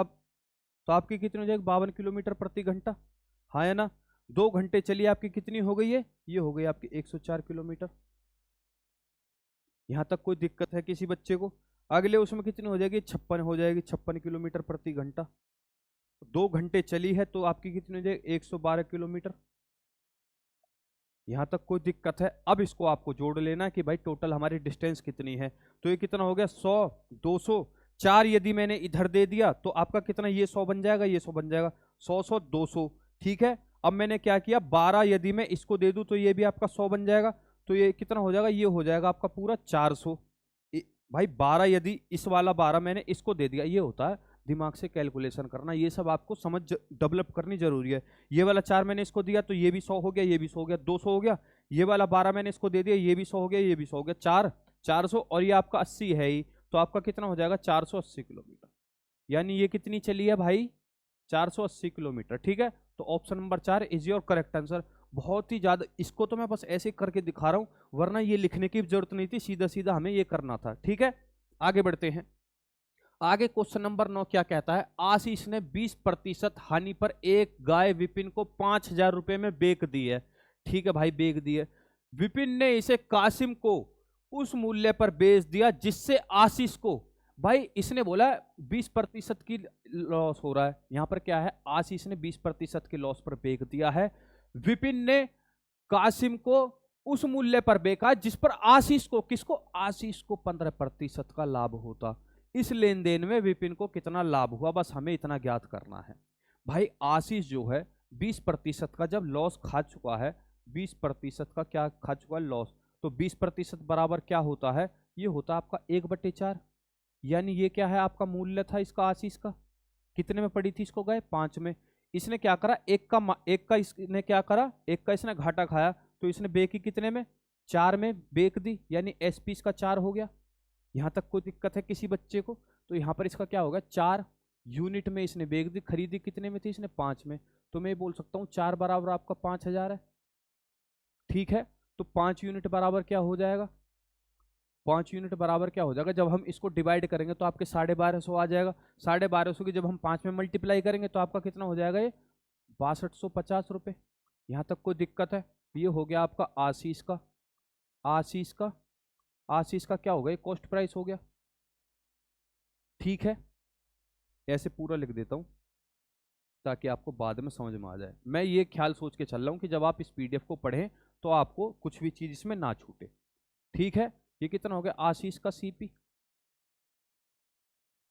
आपकी कितनी हो जाएगी? 52 किलोमीटर प्रति घंटा। हाँ या ना? 2 घंटे चलिए आपकी कितनी हो गई है? ये हो गई आपकी 104 किलोमीटर। यहाँ तक कोई दिक्कत है किसी बच्चे को? अगले उसमें कितनी हो जाएगी? 56 हो जाएगी, 56 किलोमीटर प्रति घंटा। 2 घंटे चली है तो आपकी कितनी हो जाएगी? 112 किलोमीटर। यहां तक कोई दिक्कत है? अब इसको आपको जोड़ लेना कि भाई टोटल हमारी डिस्टेंस कितनी है। तो ये कितना हो गया? 100, 200, 4 यदि मैंने इधर दे दिया तो आपका कितना? ये 100 बन जाएगा, ये 100 बन जाएगा, 100, 100, 200। ठीक है, अब मैंने क्या किया? 12 यदि मैं इसको दे दूं तो ये भी आपका 100 बन जाएगा। तो ये कितना हो जाएगा? ये हो जाएगा आपका पूरा 400। भाई 12 यदि इस वाला 12 मैंने इसको दे दिया, ये होता है दिमाग से कैलकुलेशन करना। ये सब आपको समझ डेवलप करनी जरूरी है। ये वाला 4 मैंने इसको दिया तो ये भी 100 हो गया, ये भी 100 हो गया, 200 हो गया। ये वाला 12 मैंने इसको दे दिया, ये भी 100 हो गया, ये भी 100 हो गया, 4, 400, और ये आपका 80 है ही, तो आपका कितना हो जाएगा? 480 किलोमीटर। यानी ये कितनी चली है भाई? 480 किलोमीटर। ठीक है, तो option number 4 is your correct answer. बहुत ही ज्यादा, इसको तो मैं बस ऐसे करके दिखा रहा हूं, वरना ये लिखने की जरूरत नहीं थी, सीधा सीधा हमें ये करना था। ठीक है, आगे बढ़ते हैं। आगे क्वेश्चन नंबर 9 क्या कहता है? आशीष ने 20% हानि पर एक गाय विपिन को 5,000 रुपए में बेच दी है। ठीक है भाई, बेच दी है। विपिन ने इसे कासिम को उस मूल्य पर बेच दिया जिससे आशीष को, भाई इसने बोला 20% की लॉस हो रहा है। यहां पर क्या है? आशीष ने 20% के लॉस पर बेच दिया है। विपिन ने कासिम को उस मूल्य पर बेचा जिस पर आशीष को, किसको, आशीष को 15% का लाभ होता। इस लेन देन में विपिन को कितना लाभ हुआ, बस हमें इतना ज्ञात करना है। भाई आशीष जो है 20% का जब लॉस खा चुका है, 20% का क्या खा चुका है, लॉस, तो 20% बराबर क्या होता है, ये होता है आपका 1/4। यानी ये क्या है आपका मूल्य था इसका, आशीष का, कितने में पड़ी थी, इसको गए 5 में। इसने क्या करा, एक का इसने क्या करा, एक का इसने घाटा खाया, तो इसने बेची कितने में, 4 में बेच दी, यानी एसपी इसका 4 हो गया। यहां तक कोई दिक्कत है किसी बच्चे को, तो यहां पर इसका क्या होगा, 4 यूनिट में इसने बेच दी, खरीदी कितने में थी इसने, 5 में, तो मैं बोल सकता हूं 4 बराबर आपका 5000 है। ठीक है, तो 5 यूनिट बराबर क्या हो जाएगा, 5 यूनिट बराबर क्या हो जाएगा, जब हम इसको डिवाइड करेंगे तो आपके 1250 आ जाएगा। 1250 की जब हम 5 में मल्टीप्लाई करेंगे तो आपका कितना हो जाएगा, ये 6250 रुपये। यहाँ तक कोई दिक्कत है, ये हो गया आपका आशीष का, आशीष का, आशीष का क्या हो गया, कॉस्ट प्राइस हो गया। ठीक है, ऐसे पूरा लिख देता हूँ ताकि आपको बाद में समझ में आ जाए। मैं ये ख्याल सोच के चल रहा हूँ कि जब आप इस पीडीएफ को पढ़ें तो आपको कुछ भी चीज इसमें ना छूटे। ठीक है, ये कितना हो गया, आशीष का सीपी,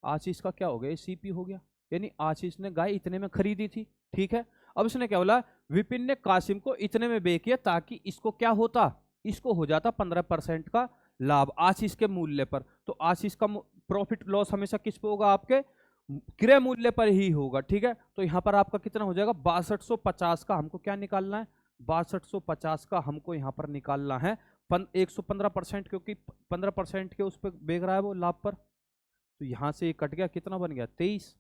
आशीष का क्या हो गया, सीपी हो गया, यानी आशीष ने गाय इतने में खरीदी थी। ठीक है, अब इसने क्या बोला, विपिन ने कासिम को इतने में बेच किया ताकि इसको क्या होता, इसको हो जाता 15% का लाभ आशीष के मूल्य पर। तो आशीष का प्रॉफिट लॉस हमेशा किस पे होगा, आपके क्रय मूल्य पर ही होगा। ठीक है, तो यहां पर आपका कितना हो जाएगा, 6250 का हमको क्या निकालना है, 6250 का हमको यहां पर निकालना है 115%, क्योंकि 15% के उस पर बेच रहा है वो लाभ पर। तो यहां से कट गया, कितना बन गया 23,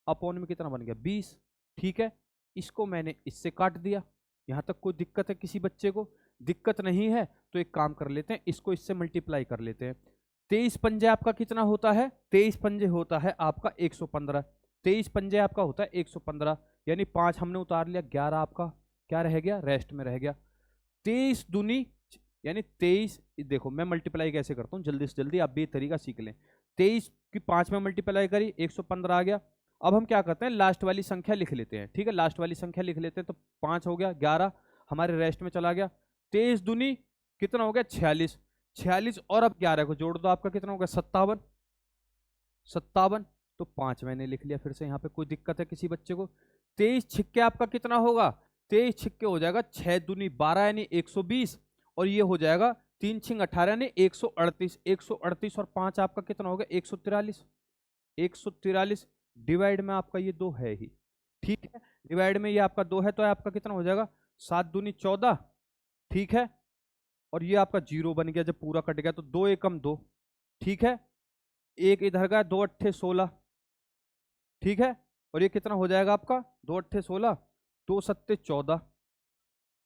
अपॉन में कितना बन गया 20। ठीक है, इसको मैंने इससे काट दिया। यहां तक कोई दिक्कत है किसी बच्चे को, दिक्कत नहीं है तो एक काम कर लेते हैं, इसको इससे मल्टीप्लाई कर लेते हैं। 23 पंजे आपका कितना होता है, 23 पंजे होता है आपका 115, 23 पंजे आपका होता है 115, यानी 5 हमने उतार लिया, 11 आपका क्या रह गया, रेस्ट में रह गया। 23 दूनी यानी 23, देखो मैं मल्टीप्लाई कैसे करता हूँ जल्दी से जल्दी, आप भी ये तरीका सीख लें। 23 की 5 में मल्टीप्लाई करी, 115 आ गया। अब हम क्या करते हैं, लास्ट वाली संख्या लिख लेते हैं। ठीक है, लास्ट वाली संख्या लिख लेते हैं, तो 5 हो गया, 11 हमारे रेस्ट में चला गया। 23 दूनी कितना हो गया 46, 46 और अब 11 को जोड़ दो, आपका कितना हो गया 57, 57, तो 5 मैंने लिख लिया फिर से। यहाँ पे कोई दिक्कत है किसी बच्चे को, 23 छिक्के आपका कितना होगा, 23 छिक्के हो जाएगा 6 दूनी 12 यानी 120, और ये हो जाएगा 3 छिंग 18 यानी 138, 138 और 5 आपका कितना हो गया 143, 143 डिवाइड में आपका ये 2 है ही। ठीक है, डिवाइड में ये आपका 2 है, तो आपका कितना हो जाएगा 7 दूनी 14। ठीक है, और ये आपका 0 बन गया, जब पूरा कट गया तो 2 एकम 2। ठीक है, एक इधर गया, 2 अट्ठे 16। ठीक है, और ये कितना हो जाएगा आपका 2 अट्ठे 16, 2 सत्ते 14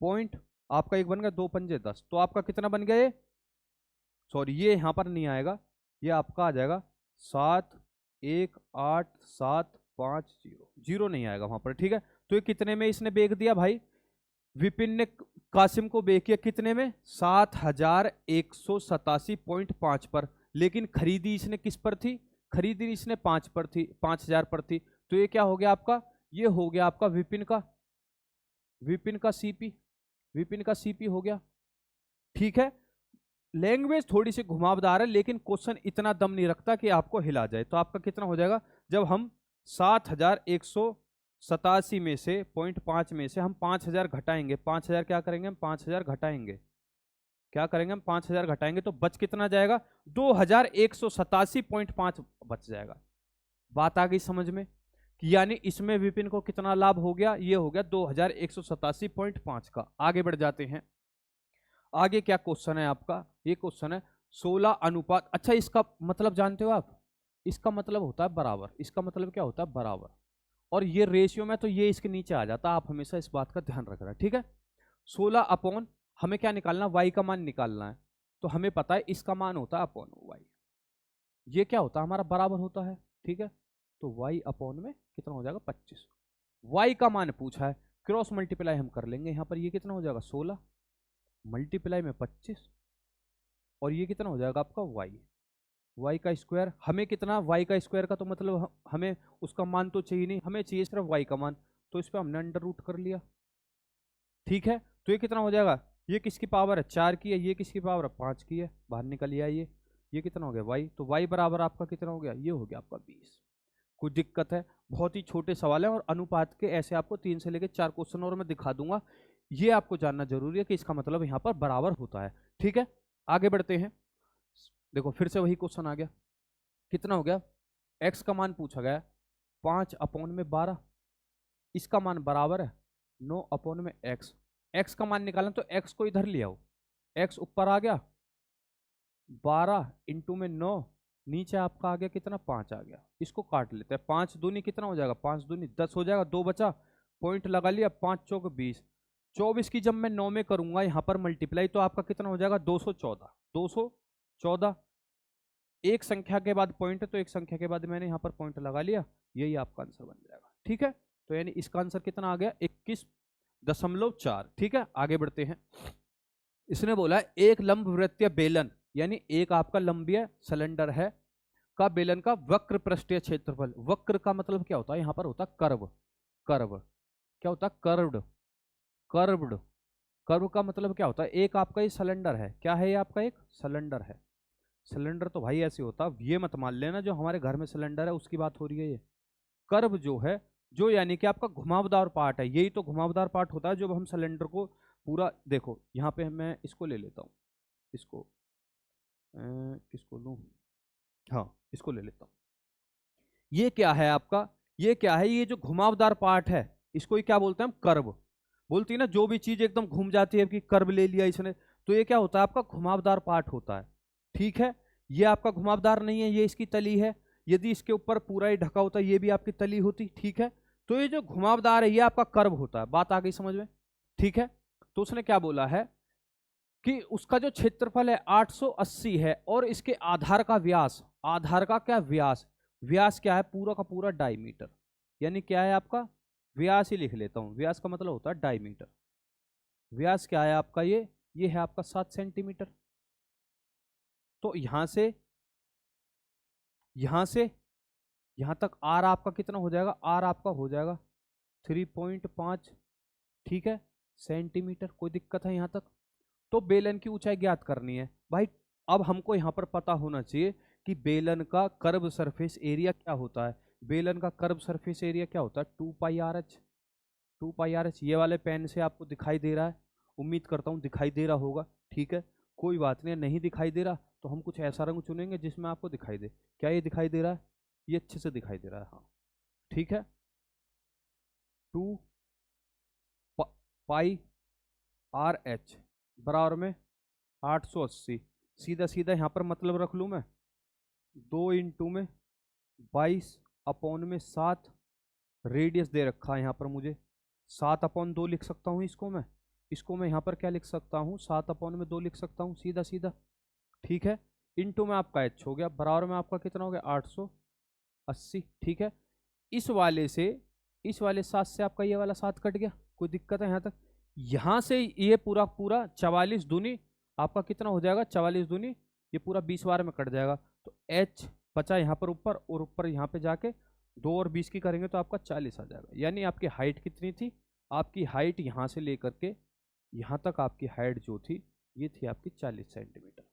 पॉइंट, आपका एक बन गया 2 पंजे 10, तो आपका कितना बन गया ये, सॉरी ये यहां पर नहीं आएगा, ये आपका आ जाएगा 718750, 0 नहीं आएगा वहां पर। ठीक है, तो ये कितने में इसने बेच दिया भाई, विपिन ने कासिम को बेच किया कितने में, 7187.5 पर, लेकिन खरीदी इसने किस पर थी, खरीदी इसने 5 पर थी, 5000 पर थी। तो ये क्या हो गया आपका, ये हो गया आपका विपिन का, विपिन का सीपी, विपिन का सीपी हो गया। ठीक है, लैंग्वेज थोड़ी सी घुमावदार है, लेकिन क्वेश्चन इतना दम नहीं रखता कि आपको हिला जाए। तो आपका कितना हो जाएगा, जब हम 7187 में से 0.5 में से हम 5000 घटाएंगे, 5000 क्या करेंगे हम 5000 घटाएंगे, क्या करेंगे हम 5000 घटाएंगे, तो बच कितना जाएगा 2187.5 बच जाएगा। बात आ गई समझ में, कि यानी इसमें विपिन को कितना लाभ हो गया, ये हो गया 2187.5 का। आगे बढ़ जाते हैं, आगे क्या क्वेश्चन है आपका, ये क्वेश्चन है 16 अनुपात, अच्छा इसका मतलब जानते हो आप, इसका मतलब होता है बराबर, इसका मतलब क्या होता है बराबर, और ये रेशियो में तो ये इसके नीचे आ जाता है, आप हमेशा इस बात का ध्यान रखना। ठीक है, 16 अपॉन हमें क्या निकालना, y का मान निकालना है, तो हमें पता है इसका मान होता है अपॉन y, ये क्या होता है हमारा बराबर होता है। ठीक है, तो y अपॉन में कितना हो जाएगा 25, y का मान पूछा है, क्रॉस मल्टीप्लाई हम कर लेंगे यहाँ पर, ये कितना हो जाएगा 16 मल्टीप्लाई में 25, और ये कितना हो जाएगा आपका y का स्क्वायर, हमें कितना y का स्क्वायर का तो मतलब हमें उसका मान तो चाहिए नहीं, हमें चाहिए सिर्फ y का मान, तो इस पर हमने अंडर रूट कर लिया। ठीक है, तो ये कितना हो जाएगा, ये किसकी पावर है 4 की है, ये किसकी पावर है 5 की है, बाहर निकल आया ये कितना हो गया y, तो y बराबर आपका कितना हो गया, ये हो गया आपका 20। कोई दिक्कत है, बहुत ही छोटे सवाल है और अनुपात के ऐसे आपको 3 से लेकर 4 क्वेश्चन और मैं दिखा दूंगा। ये आपको जानना जरूरी है कि इसका मतलब यहाँ पर बराबर होता है। ठीक है, आगे बढ़ते हैं। देखो फिर से वही क्वेश्चन आ गया, कितना हो गया, x का मान पूछा गया 5/12, इसका मान बराबर है 9/x। x का मान निकालना तो x को इधर ले आओ, x ऊपर आ गया 12 इंटू में 9, नीचे आपका आ गया कितना 5 आ गया। इसको काट लेते हैं, 5 दूनी कितना हो जाएगा, 5 दूनी 10 हो जाएगा, 2 बचा, पॉइंट लगा लिया, 5 चौक 20, 24 की जब मैं 9 में करूंगा यहाँ पर मल्टीप्लाई तो आपका कितना हो जाएगा 214। 214 एक संख्या के बाद पॉइंट है तो एक संख्या के बाद मैंने यहाँ पर पॉइंट लगा लिया, यही आपका आंसर बन जाएगा। ठीक है, तो यानी इसका आंसर कितना आ गया 21.4। ठीक है, आगे बढ़ते हैं। इसने बोला एक लंबवृत्तीय बेलन, यानी एक आपका लंबीय सिलेंडर है का बेलन का वक्र पृष्ठीय क्षेत्रफल, वक्र का मतलब क्या होता है, यहाँ पर होता है कर्व, कर्व क्या होता है कर्व्ड, कर्व्ड, कर्व का मतलब क्या होता है, एक आपका ये सिलेंडर है, क्या है ये आपका एक सिलेंडर है। सिलेंडर तो भाई ऐसे होता है, ये मत मान लेना जो हमारे घर में सिलेंडर है उसकी बात हो रही है ये। कर्व जो है, जो यानी कि आपका घुमावदार पार्ट है, यही तो घुमावदार पार्ट होता है जब हम सिलेंडर को पूरा, देखो यहाँ पे मैं इसको ले लेता हूँ, इसको किसको लूँ, हाँ इसको ले लेता हूँ। ये क्या है आपका, ये क्या है, ये जो घुमावदार पार्ट है इसको ही क्या बोलते हैं हम, कर्व बोलती है ना, जो भी चीज एकदम घूम जाती है कि कर्व ले लिया इसने, तो ये क्या होता है आपका घुमावदार पार्ट होता है। ठीक है, ये आपका घुमावदार नहीं है, ये इसकी तली है, यदि इसके ऊपर पूरा ही ढका होता ये भी आपकी तली होती। ठीक है, तो ये जो घुमावदार है ये आपका कर्व होता है, बात आ गई समझ में। ठीक है, तो उसने क्या बोला है कि उसका जो क्षेत्रफल है 880 है और इसके आधार का व्यास, आधार का क्या व्यास, व्यास क्या है पूरा का पूरा डायमीटर, यानी क्या है आपका व्यास ही लिख लेता हूं, व्यास का मतलब होता है डायमीटर। व्यास क्या है आपका, ये है आपका 7 सेंटीमीटर। तो यहां से यहां तक आर आपका कितना हो जाएगा, आर आपका हो जाएगा 3.5, ठीक है सेंटीमीटर। कोई दिक्कत है यहां तक। तो बेलन की ऊंचाई ज्ञात करनी है भाई। अब हमको यहां पर पता होना चाहिए कि बेलन का कर्व सरफेस एरिया क्या होता है। बेलन का कर्व सरफेस एरिया क्या होता है 2πRH। 2πRH ये वाले पेन से आपको दिखाई दे रहा है, उम्मीद करता हूँ दिखाई दे रहा होगा। ठीक है, कोई बात नहीं, नहीं दिखाई दे रहा तो हम कुछ ऐसा रंग चुनेंगे जिसमें आपको दिखाई दे। क्या ये दिखाई दे रहा है, ये अच्छे से दिखाई दे रहा है, हाँ ठीक है। 2πRH बराबर में 880, सीधा सीधा यहाँ पर मतलब रख लूँ मैं, 2 इंटू में 22/7, रेडियस दे रखा है यहाँ पर मुझे 7/2 लिख सकता हूँ इसको मैं यहाँ पर क्या लिख सकता हूँ 7/2 लिख सकता हूँ सीधा सीधा। ठीक है, इंटू में आपका h हो गया, बराबर में आपका कितना हो गया 880। ठीक है, इस वाले 7 से आपका ये वाला 7 कट गया, कोई दिक्कत है यहाँ तक। यहाँ से ये पूरा 44 दूनी आपका कितना हो जाएगा, 44 दूनी ये पूरा 20 बार में कट जाएगा, तो h बचा यहाँ पर ऊपर, और ऊपर यहाँ पे जाके 2 और 20 की करेंगे तो आपका 40 आ जाएगा। यानी आपकी हाइट कितनी थी, आपकी हाइट यहाँ से लेकर के यहाँ तक आपकी हाइट जो थी ये थी आपकी 40 सेंटीमीटर।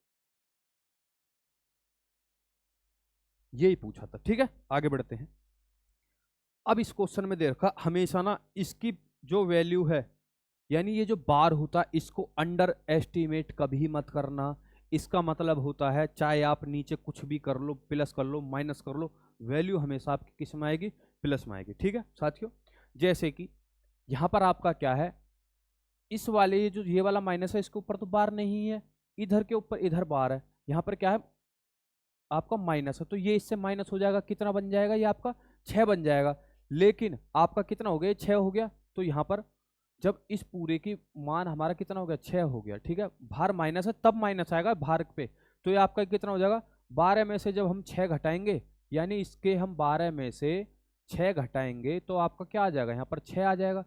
यही पूछा था। ठीक है, आगे बढ़ते हैं। अब इस क्वेश्चन में दे रखा, हमेशा ना इसकी जो वैल्यू है, यानी ये जो बार होता है इसको अंडर एस्टिमेट कभी मत करना। इसका मतलब होता है चाहे आप नीचे कुछ भी कर लो, प्लस कर लो माइनस कर लो, वैल्यू हमेशा आपकी किस में आएगी, प्लस में आएगी। ठीक है साथियों, जैसे कि यहाँ पर आपका क्या है, इस वाले जो ये वाला माइनस है इसके ऊपर तो बार नहीं है, इधर के ऊपर इधर बार है, यहाँ पर क्या है आपका माइनस है, तो ये इससे माइनस हो जाएगा, कितना बन जाएगा ये आपका 6 बन जाएगा। लेकिन आपका कितना हो गया 6 हो गया, तो यहाँ पर जब इस पूरे की मान हमारा कितना हो गया 6 हो गया। ठीक है, भार माइनस है तब माइनस आएगा भार पे, तो ये आपका कितना हो जाएगा 12 में से जब हम 6 घटाएंगे, यानी इसके हम 12 में से 6 घटाएंगे तो आपका क्या आ जाएगा, यहाँ पर 6 आ जाएगा।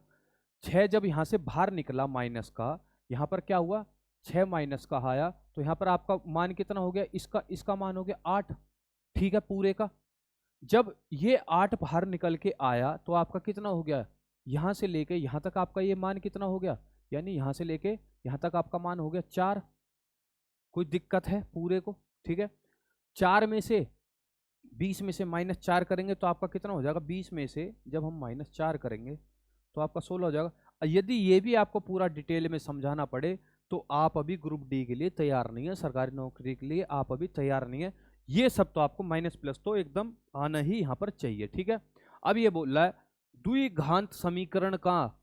6 जब यहाँ से बाहर निकला माइनस का, यहाँ पर क्या हुआ 6 माइनस का आया, तो यहाँ पर आपका मान कितना हो गया, इसका मान हो गया 8। ठीक है, पूरे का जब ये 8 बाहर निकल के आया तो आपका कितना हो गया, यहाँ से लेके यहाँ तक आपका ये मान कितना हो गया, यानी यहां से लेके यहां तक आपका मान हो गया 4। कोई दिक्कत है पूरे को? ठीक है, 4 में से 20 में से -4 करेंगे तो आपका कितना हो जाएगा? 20 में से जब हम -4 करेंगे तो आपका 16 हो जाएगा। यदि ये भी आपको पूरा डिटेल में समझाना पड़े तो आप अभी ग्रुप डी के लिए तैयार नहीं है, सरकारी नौकरी के लिए आप अभी तैयार नहीं है। ये सब तो आपको माइनस प्लस तो एकदम आना ही यहाँ पर चाहिए। ठीक है, अब ये बोल रहा है द्विघात समीकरण का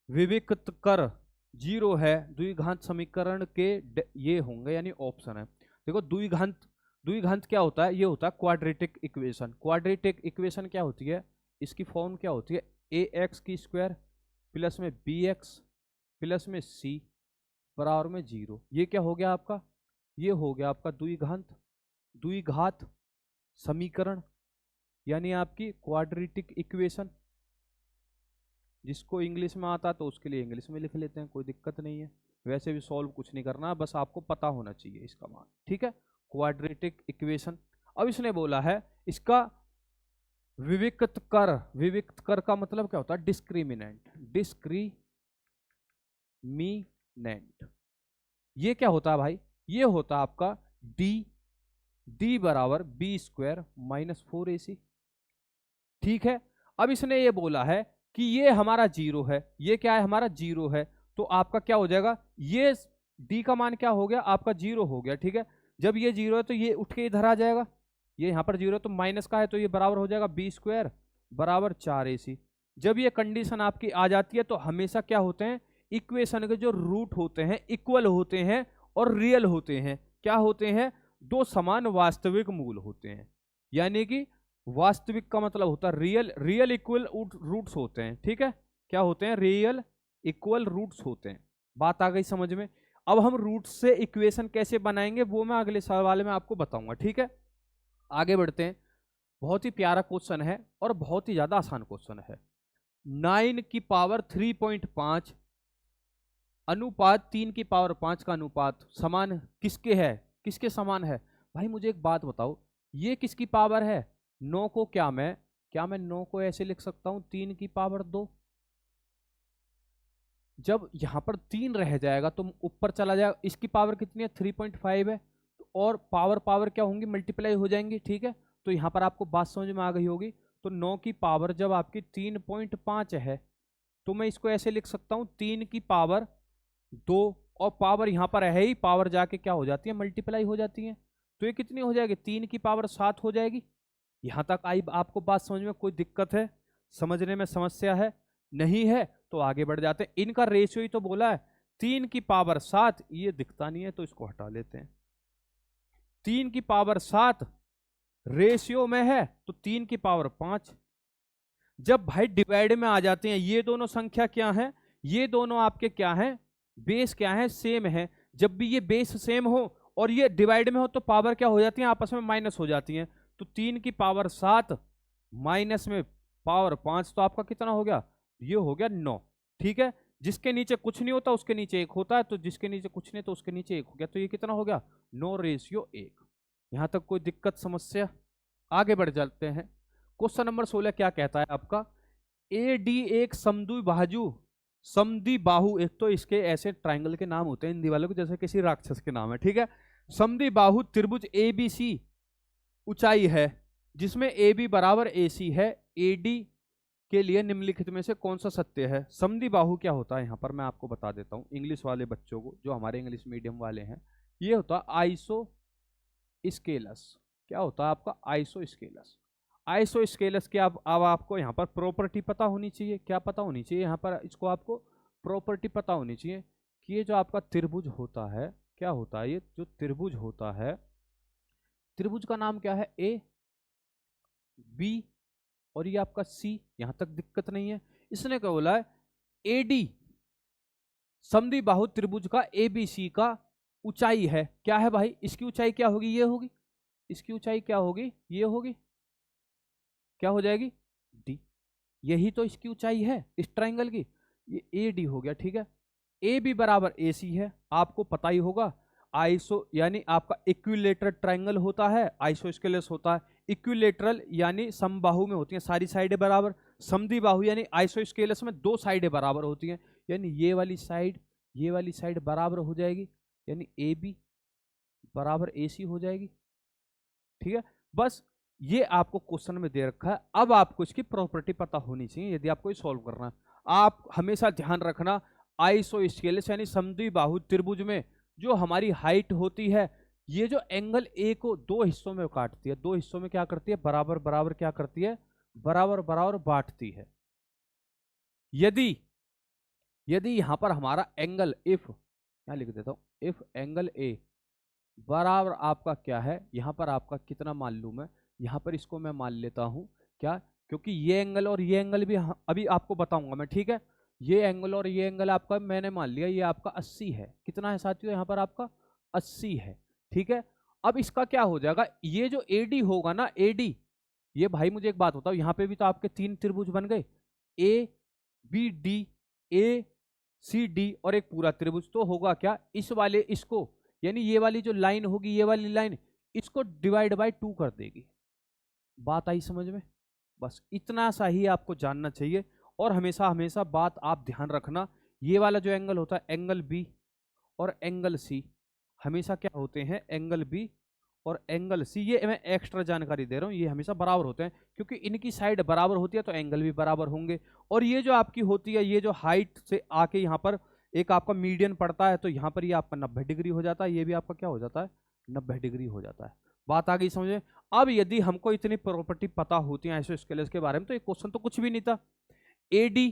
विविक्त कर 0 है। द्विघात समीकरण के ये होंगे यानी ऑप्शन है। देखो द्विघात क्या होता है? ये होता है क्वाड्रेटिक इक्वेशन। क्वाड्रेटिक इक्वेशन क्या होती है? इसकी फॉर्म क्या होती है? ax² प्लस में bx प्लस में c बराबर में 0। ये क्या हो गया आपका? ये हो गया आपका द्विघात समीकरण यानी आपकी क्वाड्रेटिक इक्वेशन। जिसको इंग्लिश में आता तो उसके लिए इंग्लिश में लिख लेते हैं, कोई दिक्कत नहीं है। वैसे भी सॉल्व कुछ नहीं करना, बस आपको पता होना चाहिए इसका मान। ठीक है, क्वाड्रेटिक इक्वेशन। अब इसने बोला है इसका विविक्त कर का मतलब क्या होता है? डिस्क्रिमिनेंट। ये क्या होता है भाई? ये होता है आपका d बराबर b² - 4ac। ठीक है, अब इसने ये बोला है कि ये हमारा 0 है। ये क्या है? हमारा 0 है। तो आपका क्या हो जाएगा? ये d का मान क्या हो गया? आपका 0 हो गया। ठीक है, जब ये 0 है तो ये उठ के इधर आ जाएगा। ये यहाँ पर 0 है तो माइनस का है तो ये बराबर हो जाएगा b² बराबर 4ac। जब ये कंडीशन आपकी आ जाती है तो हमेशा क्या होते हैं? इक्वेशन के जो रूट होते हैं इक्वल होते हैं और रियल होते हैं। क्या होते हैं? दो समान वास्तविक मूल होते हैं। यानी कि वास्तविक का मतलब होता है रियल इक्वल रूट्स होते हैं। ठीक है, क्या होते हैं? रियल इक्वल रूट्स होते हैं। बात आ गई समझ में? अब हम रूट से इक्वेशन कैसे बनाएंगे वो मैं अगले सवाल में आपको बताऊंगा। ठीक है, आगे बढ़ते हैं। बहुत ही प्यारा क्वेश्चन है और बहुत ही ज्यादा आसान क्वेश्चन है। 9 की पावर 3.5 अनुपात 3 की पावर 5 का अनुपात समान किसके है? किसके समान है? भाई मुझे एक बात बताओ, ये किसकी पावर है? 9 को क्या मैं 9 को ऐसे लिख सकता हूं 3 की पावर 2। जब यहां पर 3 रह जाएगा तो ऊपर चला जाएगा। इसकी पावर कितनी है? 3.5 है। और पावर क्या होंगी? मल्टीप्लाई हो जाएंगी। ठीक है, तो यहां पर आपको बात समझ में आ गई होगी। तो 9 की पावर जब आपकी 3.5 है तो मैं इसको ऐसे लिख सकता हूं 3 की पावर 2 और पावर यहां पर है ही, पावर जाके क्या हो जाती है? मल्टीप्लाई हो जाती है। तो ये कितनी हो जाएगी? 3 की पावर 7 हो जाएगी। यहां तक आई आपको बात समझ में? कोई दिक्कत है? समझने में समस्या है? नहीं है तो आगे बढ़ जाते हैं। इनका रेशियो ही तो बोला है 3 की पावर 7। ये दिखता नहीं है तो इसको हटा लेते हैं। 3 की पावर 7 रेशियो में है तो 3 की पावर 5। जब भाई डिवाइड में आ जाते हैं ये दोनों संख्या क्या है? ये दोनों आपके क्या है? बेस क्या है? सेम है। जब भी ये बेस सेम हो और ये डिवाइड में हो तो पावर क्या हो जाती है? आपस में माइनस हो जाती है। तो 3 की पावर 7 माइनस में पावर 5 तो आपका कितना हो गया? ये हो गया 9। ठीक है, जिसके नीचे कुछ नहीं होता उसके नीचे 1 होता है, तो जिसके नीचे कुछ नहीं तो उसके नीचे 1 हो गया। तो ये कितना हो गया? 9:1। यहां तक कोई दिक्कत समस्या? आगे बढ़ जाते हैं। क्वेश्चन नंबर 16 क्या कहता है आपका? AD एक समद्विबाहु। एक तो इसके ऐसे ट्राइंगल के नाम होते हैं हिंदी वालों के जैसे किसी राक्षस के नाम है। ठीक है, समद्विबाहु त्रिभुज ABC ऊंचाई है जिसमें AB बराबर AC है। AD के लिए निम्नलिखित में से कौन सा सत्य है? समद्विबाहु क्या होता है? यहां पर मैं आपको बता देता हूं इंग्लिश वाले बच्चों को, जो हमारे इंग्लिश मीडियम वाले हैं। ये होता है आइसोस्केलस। क्या होता है आपका? आइसोस्केलस। आइसोस्केलस की अब आपको यहाँ पर प्रॉपर्टी पता होनी चाहिए। क्या पता होनी चाहिए? यहाँ पर इसको आपको प्रॉपर्टी पता होनी चाहिए कि ये जो आपका त्रिभुज होता है, क्या होता है? ये जो त्रिभुज होता है, त्रिभुज का नाम क्या है? A B और ये आपका C। यहां तक दिक्कत नहीं है। इसने क्या बोला है? AD समद्विबाहु त्रिभुज का ABC का ऊंचाई है। क्या है भाई? इसकी ऊंचाई क्या होगी? ये होगी। इसकी ऊंचाई क्या होगी? ये होगी। क्या हो जाएगी? D। यही तो इसकी ऊंचाई है इस ट्राइंगल की। ये AD हो गया। ठीक है, AB बराबर AC है, आपको पता ही होगा। आइसो यानी आपका इक्विलेटरल ट्राइंगल होता है, आइसोस्केलस होता है। इक्विलेटरल यानी समबाहु में होती हैं सारी साइडें बराबर। समद्विबाहु यानी आइसोस्केलस में 2 साइडें बराबर होती हैं, यानी ये वाली साइड ये वाली साइड बराबर हो जाएगी, यानी ए बी बराबर ए सी हो जाएगी। ठीक है, बस ये आपको क्वेश्चन में दे रखा है। अब आपको इसकी प्रॉपर्टी पता होनी चाहिए यदि आपको सॉल्व करना है। आप हमेशा ध्यान रखना, आइसोस्केलेस यानी समद्विबाहु त्रिभुज में जो हमारी हाइट होती है, ये जो एंगल ए को दो हिस्सों में काटती है, दो हिस्सों में क्या करती है, बराबर बराबर क्या करती है, बराबर बराबर बांटती है। यदि यदि यहां पर हमारा एंगल इफ, क्या लिख देता हूं, इफ एंगल ए बराबर आपका क्या है, यहां पर आपका कितना मान लूं मैं, यहां पर इसको मैं मान लेता हूं क्या, क्योंकि ये एंगल और ये एंगल भी अभी आपको बताऊंगा मैं। ठीक है, ये एंगल और ये एंगल आपका मैंने मान लिया ये आपका 80 है। कितना है साथियों, यहां पर आपका 80 है। ठीक है, अब इसका क्या हो जाएगा, ये जो एडी होगा ना, एडी, ये भाई मुझे एक बात बताओ, यहां पे भी तो आपके तीन त्रिभुज बन गए, A B D, A C D और एक पूरा त्रिभुज, तो होगा क्या, इस वाले इसको, यानी ये वाली जो लाइन होगी, ये वाली लाइन इसको डिवाइड बाय 2 कर देगी। बात आई समझ में, बस इतना सा ही आपको जानना चाहिए। और हमेशा हमेशा बात आप ध्यान रखना, ये वाला जो एंगल होता है, एंगल बी और एंगल सी हमेशा क्या होते हैं, एंगल बी और एंगल सी, ये मैं एक्स्ट्रा जानकारी दे रहा हूं, ये हमेशा बराबर होते हैं, क्योंकि इनकी साइड बराबर होती है तो एंगल भी बराबर होंगे। और ये जो आपकी होती है, ये जो हाइट से आके यहाँ पर एक आपका मीडियन पड़ता है, तो यहाँ पर ये आपका 90 डिग्री हो जाता है, ये भी आपका क्या हो जाता है, 90 डिग्री हो जाता है। बात आ गई समझ में। अब यदि हमको इतनी प्रॉपर्टी पता होती है आइसोस्केलेस के बारे में, तो ये क्वेश्चन तो कुछ भी नहीं था। एडी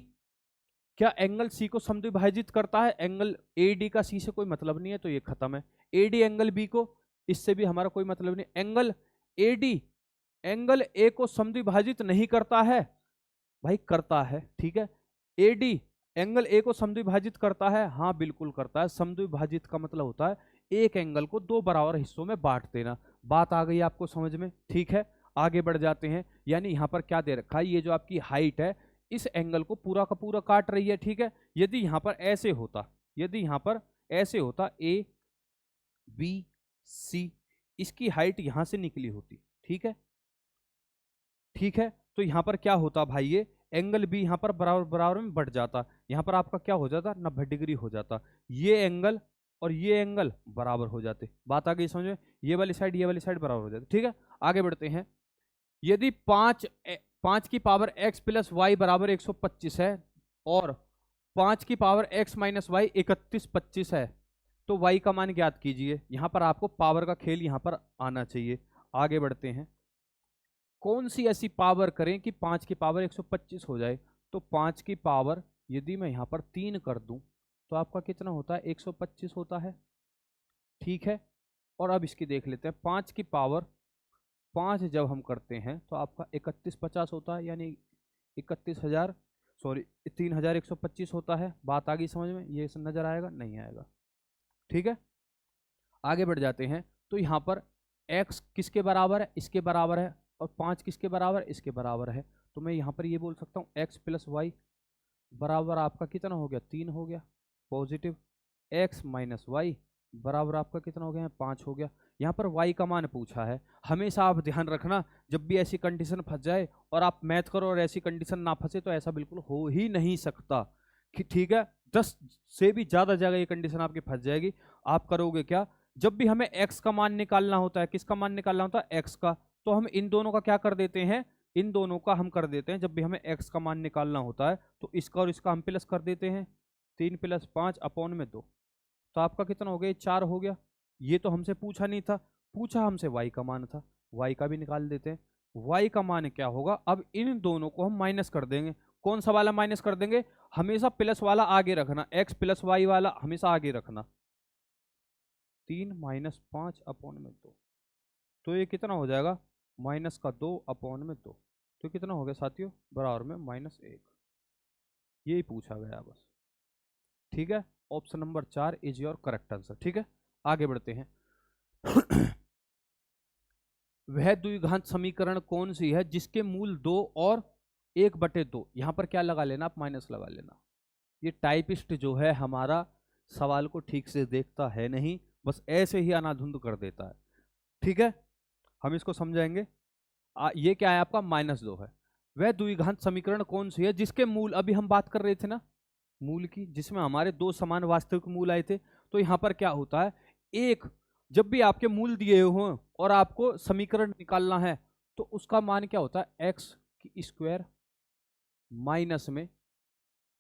क्या एंगल सी को समद्विभाजित करता है, एंगल एडी का सी से कोई मतलब नहीं है, तो ये खत्म है। एडी एंगल बी को, इससे भी हमारा कोई मतलब नहीं। एंगल एडी एंगल ए को समद्विभाजित नहीं करता है, भाई करता है। ठीक है, एडी एंगल ए को समद्विभाजित करता है, हाँ बिल्कुल करता है। समद्विभाजित का मतलब होता है एक एंगल को दो बराबर हिस्सों में बांट देना। बात आ गई आपको समझ में। ठीक है, आगे बढ़ जाते हैं। यानी यहां पर क्या दे रखा है, ये जो आपकी हाइट है इस एंगल को पूरा का पूरा काट रही है। ठीक है, यदि यहां पर ऐसे होता, यदि यहां पर ऐसे होता, ए बी सी, इसकी हाइट यहां से निकली होती, ठीक है, ठीक है, तो यहां पर क्या होता भाई, ये एंगल बी यहां पर बराबर बराबर में बढ़ जाता, यहां पर आपका क्या हो जाता, 90 डिग्री हो जाता। ये एंगल और ये एंगल बराबर हो जाते। बात आ गई समझ में, ये वाली साइड बराबर हो जाती। ठीक है, आगे बढ़ते हैं। यदि 5 की पावर x प्लस वाई बराबर 125 है और 5 की पावर x माइनस वाई 3125 है, तो y का मान ज्ञात कीजिए। यहां पर आपको पावर का खेल यहां पर आना चाहिए। आगे बढ़ते हैं। कौन सी ऐसी पावर करें कि 5 की पावर 125 हो जाए, तो 5 की पावर यदि मैं यहां पर 3 कर दूं तो आपका कितना होता है, 125 होता है। ठीक है, और अब इसकी देख लेते हैं। 5 की पावर 5 जब हम करते हैं तो आपका 3150 होता है, यानी 31,000 सॉरी 3125 होता है। बात आ गई समझ में, ये नजर आएगा नहीं आएगा। ठीक है, आगे बढ़ जाते हैं। तो यहाँ पर x किसके बराबर है, इसके बराबर है, और 5 किसके बराबर, इसके बराबर है। तो मैं यहाँ पर ये बोल सकता हूँ x प्लस वाई बराबर आपका कितना हो गया, 3 हो गया पॉजिटिव। x माइनस वाई बराबर आपका कितना हो गया, 5 हो गया। यहाँ पर y का मान पूछा है। हमेशा आप ध्यान रखना, जब भी ऐसी कंडीशन फंस जाए और आप मैथ करो और ऐसी कंडीशन ना फंसे, तो ऐसा बिल्कुल हो ही नहीं सकता। ठीक है, 10 से भी ज्यादा जगह ये कंडीशन आपकी फंस जाएगी। आप करोगे क्या, जब भी हमें x का मान निकालना होता है, किसका मान निकालना होता है, x का, तो हम इन दोनों का क्या कर देते हैं, इन दोनों का हम कर देते हैं। जब भी हमें x का मान निकालना होता है तो इसका और इसका हम प्लस कर देते हैं, 3 + 5 अपॉन में 2, तो आपका कितना हो गया, 4 हो गया। ये तो हमसे पूछा नहीं था, पूछा हमसे y का मान था, y का भी निकाल देते हैं। y का मान क्या होगा, अब इन दोनों को हम माइनस कर देंगे। कौन सा वाला माइनस कर देंगे, हमेशा प्लस वाला आगे रखना, x प्लस वाई वाला हमेशा आगे रखना। 3 - 5 अपॉन में 2, तो ये कितना हो जाएगा, -2 अपॉन में 2, तो कितना हो गया साथियों, बराबर में -1। यही पूछा गया बस। ठीक है, option number 4 is your correct answer. ठीक है, आगे बढ़ते हैं। वह द्विघात समीकरण कौन सी है जिसके मूल 2 और 1/2, यहां पर क्या लगा लेना, आप माइनस लगा लेना। ये टाइपिस्ट जो है हमारा सवाल को ठीक से देखता है नहीं, बस ऐसे ही अनाधुंध कर देता है। ठीक है, हम इसको समझाएंगे। ये क्या है आपका, -2 है। वह द्विघात समीकरण कौन सी है जिसके मूल, अभी हम बात कर रहे थे ना, मूल की, जिसमें हमारे दो समान वास्तविक मूल आए थे। तो यहाँ पर क्या होता है, एक, जब भी आपके मूल दिए हों और आपको समीकरण निकालना है तो उसका मान क्या होता है, एक्स की स्क्वायर माइनस में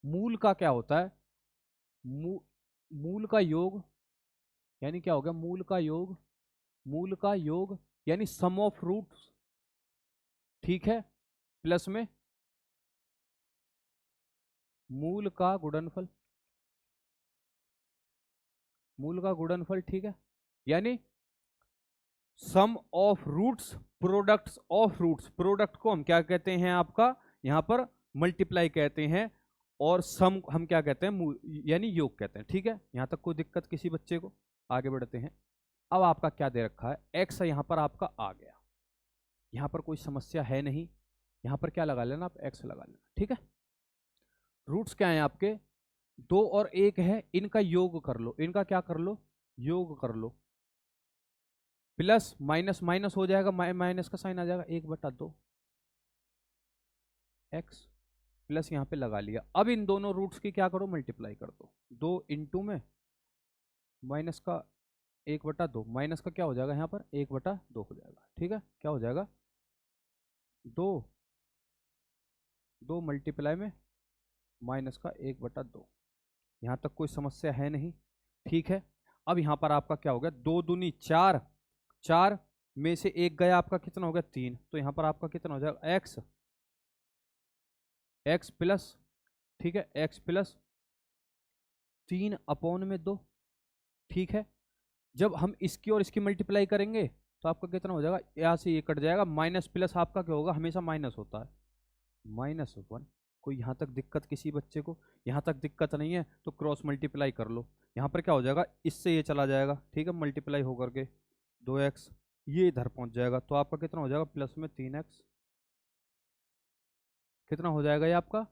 मूल का क्या होता है, मूल का योग, यानी क्या हो गया, मूल का योग यानी सम ऑफ रूट्स, ठीक है, प्लस में मूल का गुणनफल, ठीक है, यानी sum of roots products of roots, product को हम क्या कहते हैं आपका यहां पर मल्टीप्लाई कहते हैं, और सम हम क्या कहते हैं, यानी योग कहते हैं, ठीक है। यहां तक कोई दिक्कत किसी बच्चे को? आगे बढ़ते हैं। अब आपका क्या दे रखा है, एक्स यहां पर आपका आ गया, यहां पर कोई समस्या है नहीं, यहां पर क्या लगा लेना, आप एक्स लगा लेना, ठीक है। रूट्स क्या है आपके, 2 और 1 है, इनका योग कर लो, इनका क्या कर लो, योग कर लो, प्लस माइनस माइनस हो जाएगा, माइनस का साइन आ जाएगा, 1/2 एक्स, प्लस यहां पे लगा लिया। अब इन दोनों रूट्स की क्या करो, मल्टीप्लाई कर दो, 2 इंटू में माइनस का 1/2, माइनस का क्या हो जाएगा यहाँ पर 1/2 हो जाएगा, ठीक है। क्या हो जाएगा, 2 मल्टीप्लाई में माइनस का 1/2, यहाँ तक कोई समस्या है नहीं, ठीक है। अब यहाँ पर आपका क्या हो गया, 2 दूनी 4, 4 में से 1 गया, आपका कितना हो गया 3, तो यहाँ पर आपका कितना हो जाएगा, एक्स प्लस, ठीक है, एक्स प्लस 3/2, ठीक है। जब हम इसकी और इसकी मल्टीप्लाई करेंगे तो आपका कितना हो जाएगा, यहाँ से ये कट जाएगा, माइनस प्लस आपका क्या होगा, हमेशा माइनस होता है, -1। कोई यहाँ तक दिक्कत किसी बच्चे को? यहाँ तक दिक्कत नहीं है तो क्रॉस मल्टीप्लाई कर लो, यहाँ पर क्या हो जाएगा, इससे ये चला जाएगा, ठीक है, मल्टीप्लाई होकर के 2x ये इधर पहुंच जाएगा, तो आपका कितना हो जाएगा, प्लस में 3x, कितना हो जाएगा ये आपका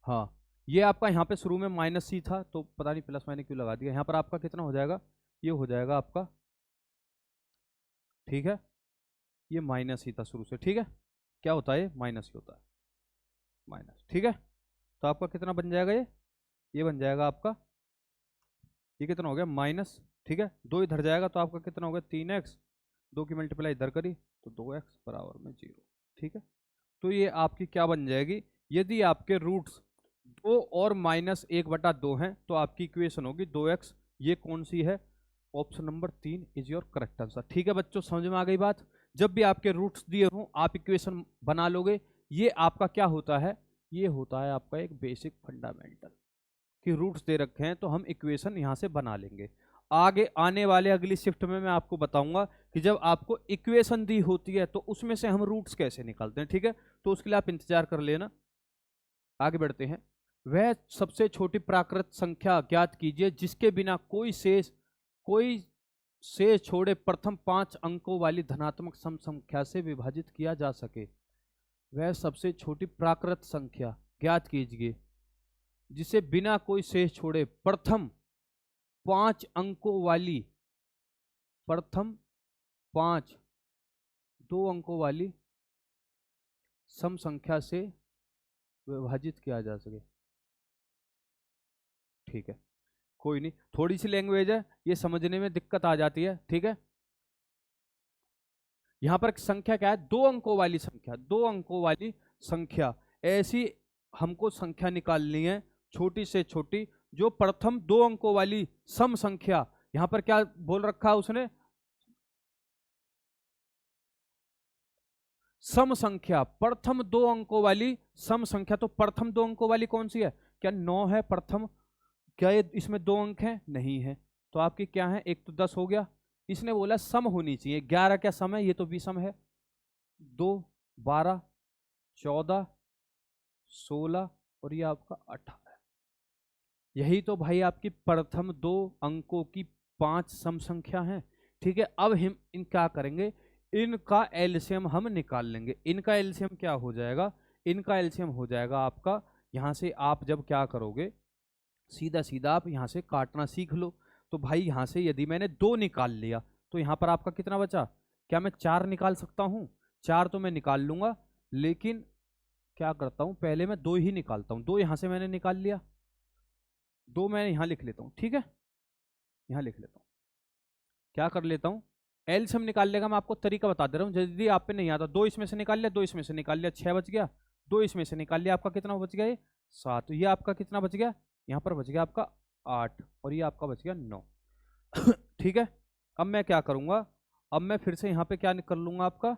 हाँ, ये आपका यहाँ पे शुरू में माइनस ही था, तो पता नहीं प्लस मैंने क्यों लगा दिया, यहाँ पर आपका कितना हो जाएगा, ये हो जाएगा आपका, ठीक है, ये माइनस ही था शुरू से, ठीक है, क्या होता है, ये माइनस ही होता है, माइनस, ठीक है। तो आपका कितना बन जाएगा, ये बन जाएगा आपका, ये कितना हो गया माइनस, ठीक है, 2 इधर जाएगा तो आपका कितना हो गया 3x, 2 की मल्टीप्लाई इधर करी तो 2x बराबर में 0, ठीक है। तो ये आपकी क्या बन जाएगी, यदि आपके रूट्स 2 और -1/2 हैं तो आपकी इक्वेशन होगी 2x, ये कौन सी है, option number 3 is your correct answer, ठीक है बच्चों, समझ में आ गई बात। जब भी आपके रूट्स दिए हों आप इक्वेशन बना लोगे, ये आपका क्या होता है, ये होता है आपका एक बेसिक फंडामेंटल, कि रूट्स दे रखे हैं तो हम इक्वेशन यहां से बना लेंगे। आगे आने वाले अगली शिफ्ट में मैं आपको बताऊंगा कि जब आपको इक्वेशन दी होती है तो उसमें से हम रूट्स कैसे निकालते हैं, ठीक है, तो उसके लिए आप इंतजार कर लेना। आगे बढ़ते हैं। वह सबसे छोटी प्राकृत संख्या ज्ञात कीजिए जिसके बिना कोई शेष छोड़े प्रथम 5 अंकों वाली धनात्मक सम संख्या से विभाजित किया जा सके। वह सबसे छोटी प्राकृत संख्या ज्ञात कीजिए जिसे बिना कोई शेष छोड़े प्रथम 5 अंकों वाली, प्रथम 5 2 अंकों वाली सम संख्या से विभाजित किया जा सके, ठीक है, कोई नहीं, थोड़ी सी लैंग्वेज है, ये समझने में दिक्कत आ जाती है, ठीक है। यहां पर संख्या क्या है, 2 अंकों वाली संख्या, 2 अंकों वाली संख्या, ऐसी हमको संख्या निकालनी है छोटी से छोटी जो प्रथम 2 अंकों वाली सम संख्या, यहां पर क्या बोल रखा है उसने, सम संख्या, प्रथम 2 अंकों वाली सम संख्या। तो प्रथम 2 अंकों वाली कौन सी है, क्या 9 है प्रथम, क्या ये इसमें 2 अंक हैं, नहीं है, तो आपकी क्या है, एक तो 10 हो गया, इसने बोला सम होनी चाहिए, 11 क्या सम है, ये तो भी सम है, 2 12 14 16 और ये आपका 18, यही तो भाई आपकी प्रथम 2 अंकों की 5 सम संख्या है, ठीक है। अब हम इन क्या करेंगे, इनका एलसीएम हम निकाल लेंगे। इनका एलसीएम क्या हो जाएगा, इनका एलसीएम हो जाएगा आपका, यहां से आप जब क्या करोगे, सीधा सीधा आप यहां से काटना सीख लो। तो भाई यहां से यदि मैंने 2 निकाल लिया तो यहां पर आपका कितना बचा, क्या मैं 4 निकाल सकता हूं, 4 तो मैं निकाल लूंगा, लेकिन क्या करता हूं, पहले मैं 2 ही निकालता हूं। 2 यहां से मैंने निकाल लिया, 2 मैं यहां लिख लेता हूं, ठीक है, यहां लिख लेता हूं। क्या कर लेता हूं, एलसीएम निकालने का मैं आपको तरीका बता दे रहा हूं, यदि आप पे नहीं आता। 2 इसमें से निकाल लिया, 2 इसमें से निकाल लिया, 6 बच गया। 2 इसमें से निकाल लिया, आपका कितना बच गया, ये 7। ये आपका कितना बच गया, यहाँ पर बच गया आपका 8, और ये आपका बच गया 9। ठीक है, अब मैं क्या करूंगा, अब मैं फिर से यहाँ पे क्या कर लूंगा, आपका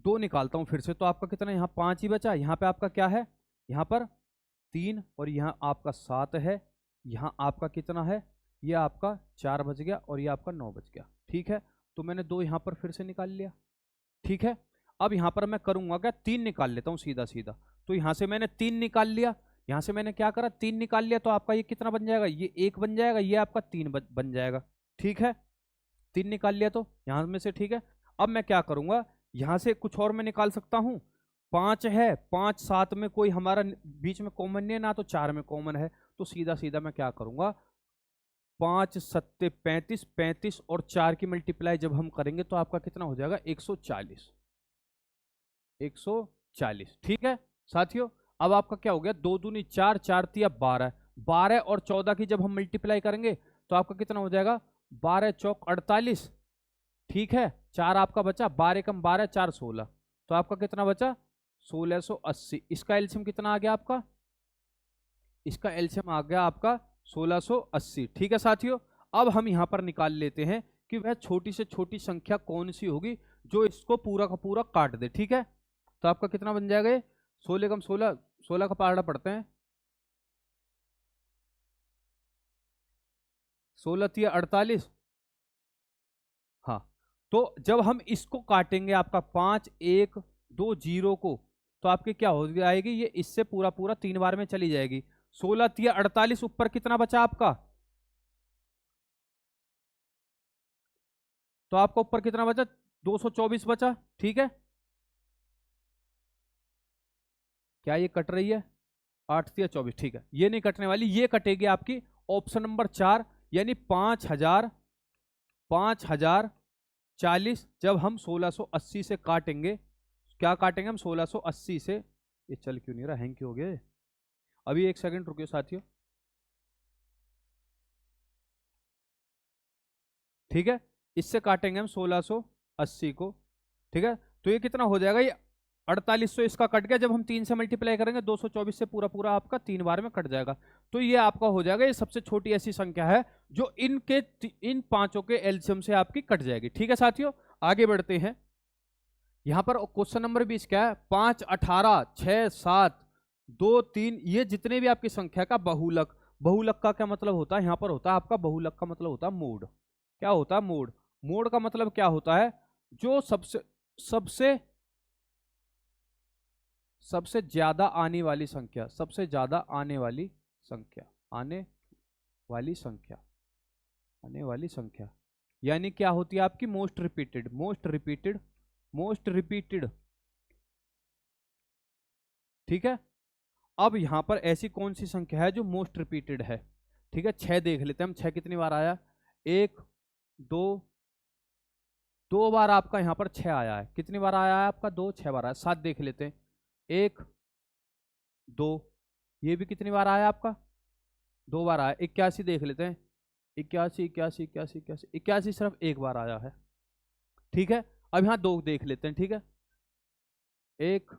2 निकालता हूँ फिर से, तो आपका कितना, यहाँ 5 ही बचा। यहाँ पे आपका क्या है, यहाँ पर 3, और यहाँ आपका 7 है। यहाँ आपका कितना है, ये आपका 4 बच गया, और ये आपका 9 बच गया। ठीक है, तो मैंने 2 यहाँ पर फिर से निकाल लिया। ठीक है, अब यहाँ पर मैं करूंगा क्या, 3 निकाल लेता हूँ सीधा सीधा। तो यहाँ से मैंने 3 निकाल लिया, यहाँ से मैंने क्या करा, 3 निकाल लिया, तो आपका ये कितना बन जाएगा, ये 1 बन जाएगा, ये आपका 3 बन जाएगा। ठीक है, 3 निकाल लिया तो यहाँ में से। ठीक है, अब मैं क्या करूंगा, यहाँ से कुछ और मैं निकाल सकता हूँ। 5 है, 5 7 में कोई हमारा बीच में कॉमन नहीं है ना, तो 4 में कॉमन है। तो सीधा सीधा मैं क्या करूंगा, 5 7 35, 35 और 4 की मल्टीप्लाई जब हम करेंगे तो आपका कितना हो जाएगा, 140। 140। ठीक है साथियों, अब आपका क्या हो गया, 2 दूनी 4, 4 तिया 12, 12 और 14 की जब हम मल्टीप्लाई करेंगे तो आपका कितना हो जाएगा, 12 चौक 48। ठीक है, 4 आपका बचा, 12 कम 12, 4 16, तो आपका कितना बचा, 1680। इसका एलसीएम कितना आ गया आपका, इसका एलसीएम आ गया आपका 1680। ठीक है साथियों, अब हम यहां पर निकाल लेते हैं कि वह छोटी से छोटी संख्या कौन सी होगी जो इसको पूरा का पूरा काट दे। ठीक है, तो आपका कितना बन जाएगा, ये 16 कम 16, 16 का पहाड़ा पढ़ते हैं, 16 तिया 48। हाँ, तो जब हम इसको काटेंगे आपका 5 1 2 0 को, तो आपके क्या हो जाएगी, ये इससे पूरा पूरा 3 बार में चली जाएगी। 16 तिया 48, ऊपर कितना बचा आपका, तो आपका ऊपर कितना बचा, 224 बचा। ठीक है, क्या ये कट रही है, 8 तिया 24। ठीक है, ये नहीं कटने वाली, ये कटेगी आपकी ऑप्शन नंबर 4, यानी 5040। जब हम 1680 से काटेंगे, क्या काटेंगे हम 1680 से, ये चल क्यों नहीं रहा, हैंग क्यों हो गया, अभी 1 सेकंड रुकिए साथियों। ठीक है, इससे काटेंगे हम 1680 को। ठीक है, तो ये कितना हो जाएगा, ये 4800 इसका कट गया, जब हम 3 से मल्टीप्लाई करेंगे 224 से पूरा पूरा आपका 3 बार में कट जाएगा। तो ये आपका हो जाएगा, ये सबसे छोटी ऐसी संख्या है जो इन पांचों के एलसीएम से आपकी कट जाएगी। ठीक है साथियों, आगे बढ़ते हैं। यहां पर क्वेश्चन नंबर 20 क्या है, 5 18 6 7 2 3, ये जितने भी आपकी संख्या का बहुलक। बहुलक का क्या मतलब होता है, यहां पर होता है आपका बहुलक का मतलब होता है मोड। क्या होता है, मोड। मोड का मतलब क्या होता है, जो सबसे सबसे सबसे ज्यादा आने वाली संख्या, सबसे ज्यादा आने वाली संख्या, आने वाली संख्या, आने वाली संख्या, यानी क्या होती है आपकी, most repeated, most repeated, most repeated. ठीक है, अब यहां पर ऐसी कौन सी संख्या है जो मोस्ट रिपीटेड है। ठीक है, 6 देख लेते हैं हम, 6 कितनी बार आया, 1 2, 2 बार आपका यहां पर 6 आया है। कितनी बार आया है आपका, 2, 6 बार आया। 7 देख लेते हैं, 1 2, ये भी कितनी बार आया आपका, 2 बार आया। 81 देख लेते हैं, 81 81 81 81 81 सिर्फ 1 बार आया है। ठीक है, अब यहां 2 देख लेते हैं। ठीक है, 1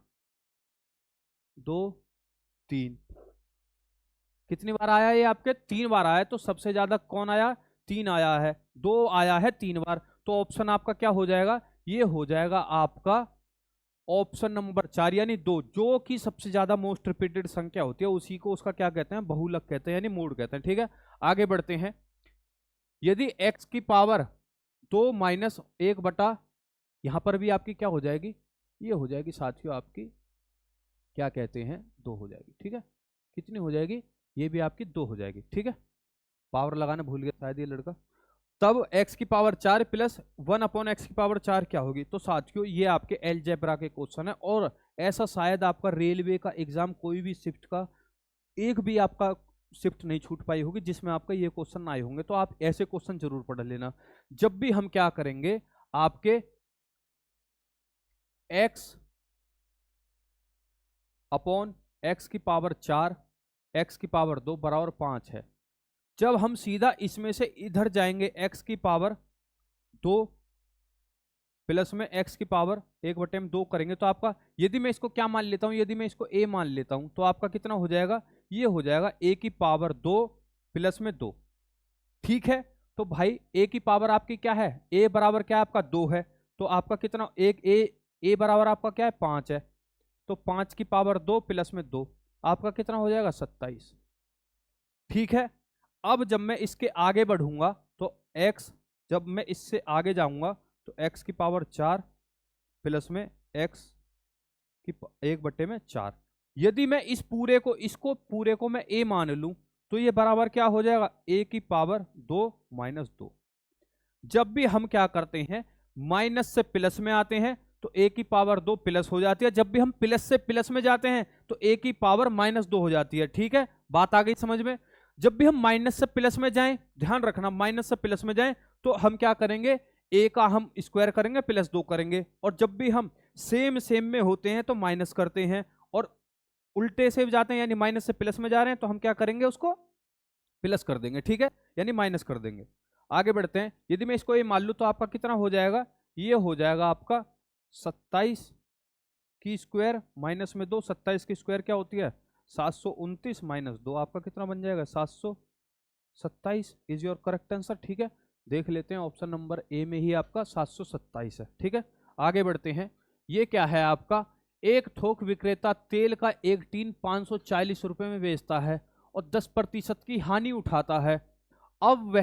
2 3, कितनी बार आया ये आपके, 3 बार आया। तो सबसे ज्यादा कौन आया, 3 आया है, 2 आया है 3 बार। तो ऑप्शन आपका क्या हो जाएगा, ये हो जाएगा आपका ऑप्शन नंबर 4 यानी 2, जो कि सबसे ज्यादा मोस्ट रिपीटेड संख्या होती है, उसी को उसका क्या कहते हैं, बहुलक कहते हैं, यानी मोड कहते हैं। ठीक है, आगे बढ़ते हैं। यदि x की पावर 2 माइनस 1 बटा, यहां पर भी आपकी क्या हो जाएगी, ये हो जाएगी साथियों आपकी, क्या कहते हैं, 2 हो जाएगी। ठीक है, कितनी हो जाएगी, ये भी आपकी 2 हो जाएगी। ठीक है, पावर लगाना भूल गया शायद ये लड़का। तब x की पावर 4 प्लस 1 अपॉन एक्स की पावर 4 क्या होगी। तो साथियों ये आपके अलजेब्रा के क्वेश्चन है, और ऐसा शायद आपका रेलवे का एग्जाम कोई भी शिफ्ट का एक भी आपका शिफ्ट नहीं छूट पाई होगी जिसमें आपका ये क्वेश्चन आए होंगे। तो आप ऐसे क्वेश्चन जरूर पढ़ लेना। जब भी हम क्या करेंगे, आपके x अपॉन एक्स की पावर 4 एक्स की पावर 2 बराबर 5 है। जब हम सीधा इसमें से इधर जाएंगे एक्स की पावर 2 प्लस में एक्स की पावर 1/2 करेंगे तो आपका, यदि मैं इसको क्या मान लेता हूं, यदि मैं इसको a मान लेता हूं तो आपका कितना हो जाएगा, ये हो जाएगा a की पावर 2 प्लस में 2। ठीक है, तो भाई a की पावर आपकी क्या है, a बराबर क्या है आपका 2 है, तो आपका कितना, एक a बराबर आपका क्या है 5 है, तो 5 की पावर 2 प्लस में 2 आपका कितना हो जाएगा 27। ठीक है, अब जब मैं इसके आगे बढ़ूंगा तो x, जब मैं इससे आगे जाऊंगा तो x की पावर 4 प्लस में x की 1/4। यदि मैं इस पूरे को, इसको पूरे को मैं a मान लूं तो ये बराबर क्या हो जाएगा, a की पावर 2 माइनस 2। जब भी हम क्या करते हैं, माइनस से प्लस में आते हैं तो a की पावर 2 प्लस हो जाती है, जब भी हम प्लस से प्लस में जाते हैं तो a की पावर -2 हो जाती है। ठीक है, बात आ गई समझ में। जब भी हम माइनस से प्लस में जाएं, ध्यान रखना माइनस से प्लस में जाएं तो हम क्या करेंगे, a का हम स्क्वायर करेंगे प्लस 2 करेंगे, और जब भी हम सेम में होते हैं तो माइनस करते हैं, और उल्टे से जाते हैं यानी माइनस से प्लस में जा रहे हैं तो हम क्या करेंगे, उसको प्लस कर देंगे। ठीक है, यानी माइनस कर देंगे। आगे बढ़ते हैं, यदि मैं इसको ये मान लूं तो आपका कितना हो जाएगा, ये हो जाएगा आपका 27 की स्क्वायर माइनस में 2, 27 की स्क्वायर क्या होती है 729 माइनस 2, आपका कितना बन जाएगा 727 इज योर करेक्ट आंसर। ठीक है, देख लेते हैं ऑप्शन नंबर ए में ही आपका 727 है। ठीक है, आगे बढ़ते हैं, ये क्या है आपका, एक थोक विक्रेता तेल का एक टीन 540 रुपए में बेचता है और 10% की हानि उठाता है। अब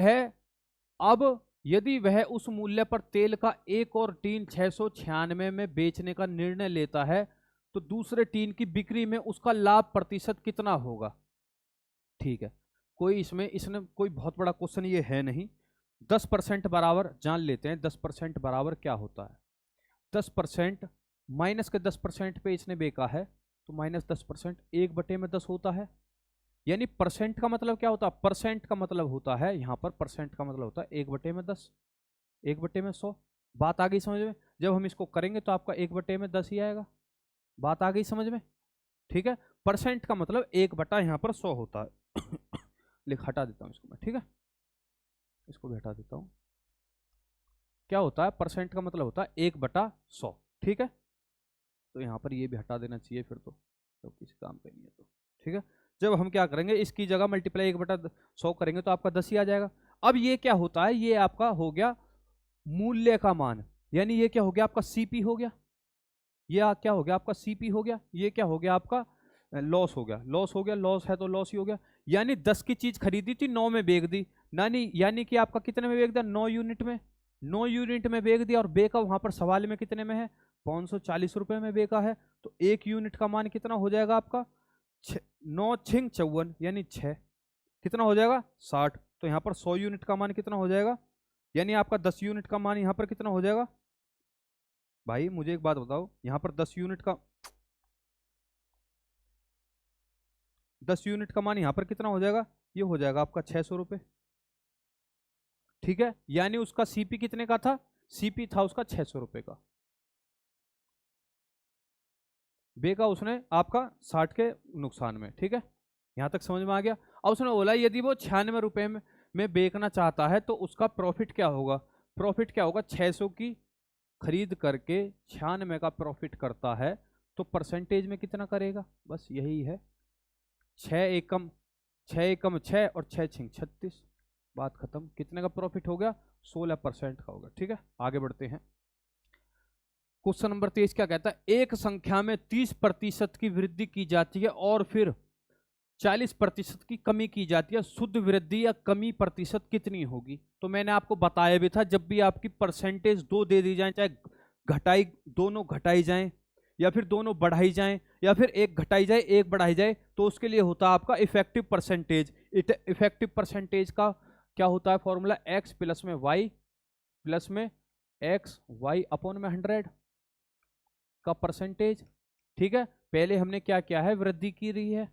यदि वह उस मूल्य पर तेल का एक और टीन 696 में बेचने का निर्णय लेता है तो दूसरे टीन की बिक्री में उसका लाभ प्रतिशत कितना होगा। ठीक है, कोई इसने कोई बहुत बड़ा क्वेश्चन ये है नहीं। 10% बराबर जान लेते हैं, 10% बराबर क्या होता है, 10% माइनस के 10% पे इसने बेचा है तो -10% 1/10 होता है, यानी परसेंट का मतलब क्या होता है, परसेंट का मतलब होता है यहाँ पर, परसेंट का मतलब होता है 1/10, 1/100। बात आ गई समझ में, जब हम इसको करेंगे तो आपका 1/10 ही आएगा। बात आ गई समझ में। ठीक है, परसेंट का मतलब 1/, यहाँ पर 100 होता है। लिख, हटा देता हूँ इसको मैं। ठीक है, इसको भी हटा देता हूँ। क्या होता है, परसेंट का मतलब होता है 1/100। ठीक है, तो यहाँ पर ये भी हटा देना चाहिए फिर तो किसी काम का नहीं है तो। ठीक है, जब हम क्या करेंगे, इसकी जगह मल्टीप्लाई 1/100 करेंगे तो आपका 10 ही आ जाएगा। अब ये क्या होता है, ये आपका हो गया मूल्य का मान, यानी ये क्या हो गया आपका सीपी हो गया, ये क्या हो गया आपका सीपी हो गया, ये क्या हो गया आपका लॉस हो गया, लॉस हो गया, लॉस है तो लॉस ही हो गया। यानी 10 की चीज खरीदी थी 9 में बेच दी, यानी कि आपका कितने में बेच दिया, 9 यूनिट में, 9 यूनिट में बेच दिया, और बेका वहां पर सवाल में कितने में है 540 रुपए में बेका है, तो 1 यूनिट का मान कितना हो जाएगा आपका 9 छिंग 54 यानी 6, कितना हो जाएगा 60। तो यहाँ पर 100 यूनिट का मान कितना हो जाएगा, यानी आपका 10 यूनिट का मान यहाँ पर कितना हो जाएगा। भाई मुझे एक बात बताओ, यहाँ पर 10 यूनिट का मान यहाँ पर कितना हो जाएगा, ये हो जाएगा आपका 600 रुपये। ठीक है, यानी उसका सीपी कितने का था, सीपी था उसका 600 रुपये का, बेका उसने आपका 60 के नुकसान में। ठीक है, यहां तक समझ में आ गया। अब उसने बोला यदि वो 96 रुपए में बेचना चाहता है तो उसका प्रॉफिट क्या होगा, प्रॉफिट क्या होगा, 600 की खरीद करके 96 का प्रॉफिट करता है तो परसेंटेज में कितना करेगा, बस यही है, 6 एकम 6 और 6 छिंग 36, बात खत्म। कितने का प्रॉफिट हो गया, 16% का होगा। ठीक है, आगे बढ़ते हैं। क्वेश्चन नंबर 23 क्या कहता है, एक संख्या में 30% की वृद्धि की जाती है और फिर 40% की कमी की जाती है, शुद्ध वृद्धि या कमी प्रतिशत कितनी होगी। तो मैंने आपको बताया भी था, जब भी आपकी परसेंटेज 2 दे दी जाए, चाहे घटाई, दोनों घटाई जाएं या फिर दोनों बढ़ाई जाएं या फिर एक घटाई जाए एक बढ़ाई जाए, तो उसके लिए होता है आपका इफेक्टिव परसेंटेज। इफेक्टिव परसेंटेज का क्या होता है फॉर्मूला, एक्स प्लस में वाई प्लस में एक्स वाई अपॉन में 100 का परसेंटेज। ठीक है, पहले हमने क्या किया है, वृद्धि की रही है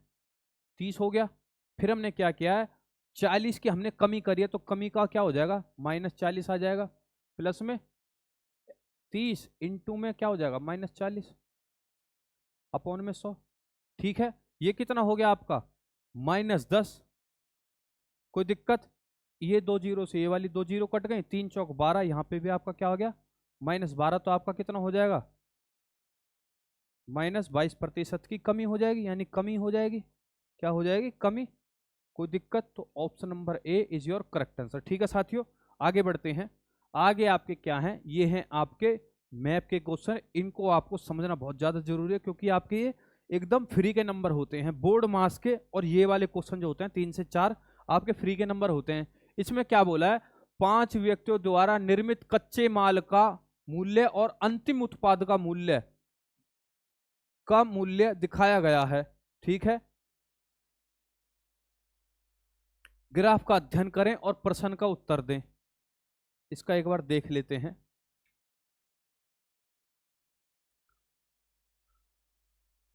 30 हो गया, फिर हमने क्या किया है 40 की हमने कमी करी है, तो कमी का क्या हो जाएगा -40 आ जाएगा, प्लस में 30 इंटू में क्या हो जाएगा -40 अपॉन में 100। ठीक है, ये कितना हो गया आपका -10। कोई दिक्कत? ये 2 जीरो से ये वाली 2 जीरो कट गई, 3 चौक 12, यहाँ पे भी आपका क्या हो गया -12। तो आपका कितना हो जाएगा -22% की कमी हो जाएगी, यानी कमी हो जाएगी। क्या हो जाएगी? कमी। कोई दिक्कत? तो option number A is your correct answer. ठीक है साथियों, आगे बढ़ते हैं। आगे आपके क्या हैं? ये हैं आपके मैप के क्वेश्चन। इनको आपको समझना बहुत ज्यादा जरूरी है, क्योंकि आपके ये एकदम फ्री के नंबर होते हैं, बोर्ड मास के। और ये वाले क्वेश्चन जो होते हैं 3 से 4 आपके फ्री के नंबर होते हैं। इसमें क्या बोला है? 5 व्यक्तियों द्वारा निर्मित कच्चे माल का मूल्य और अंतिम उत्पाद का मूल्य दिखाया गया है। ठीक है, ग्राफ का अध्ययन करें और प्रश्न का उत्तर दें। इसका एक बार देख लेते हैं।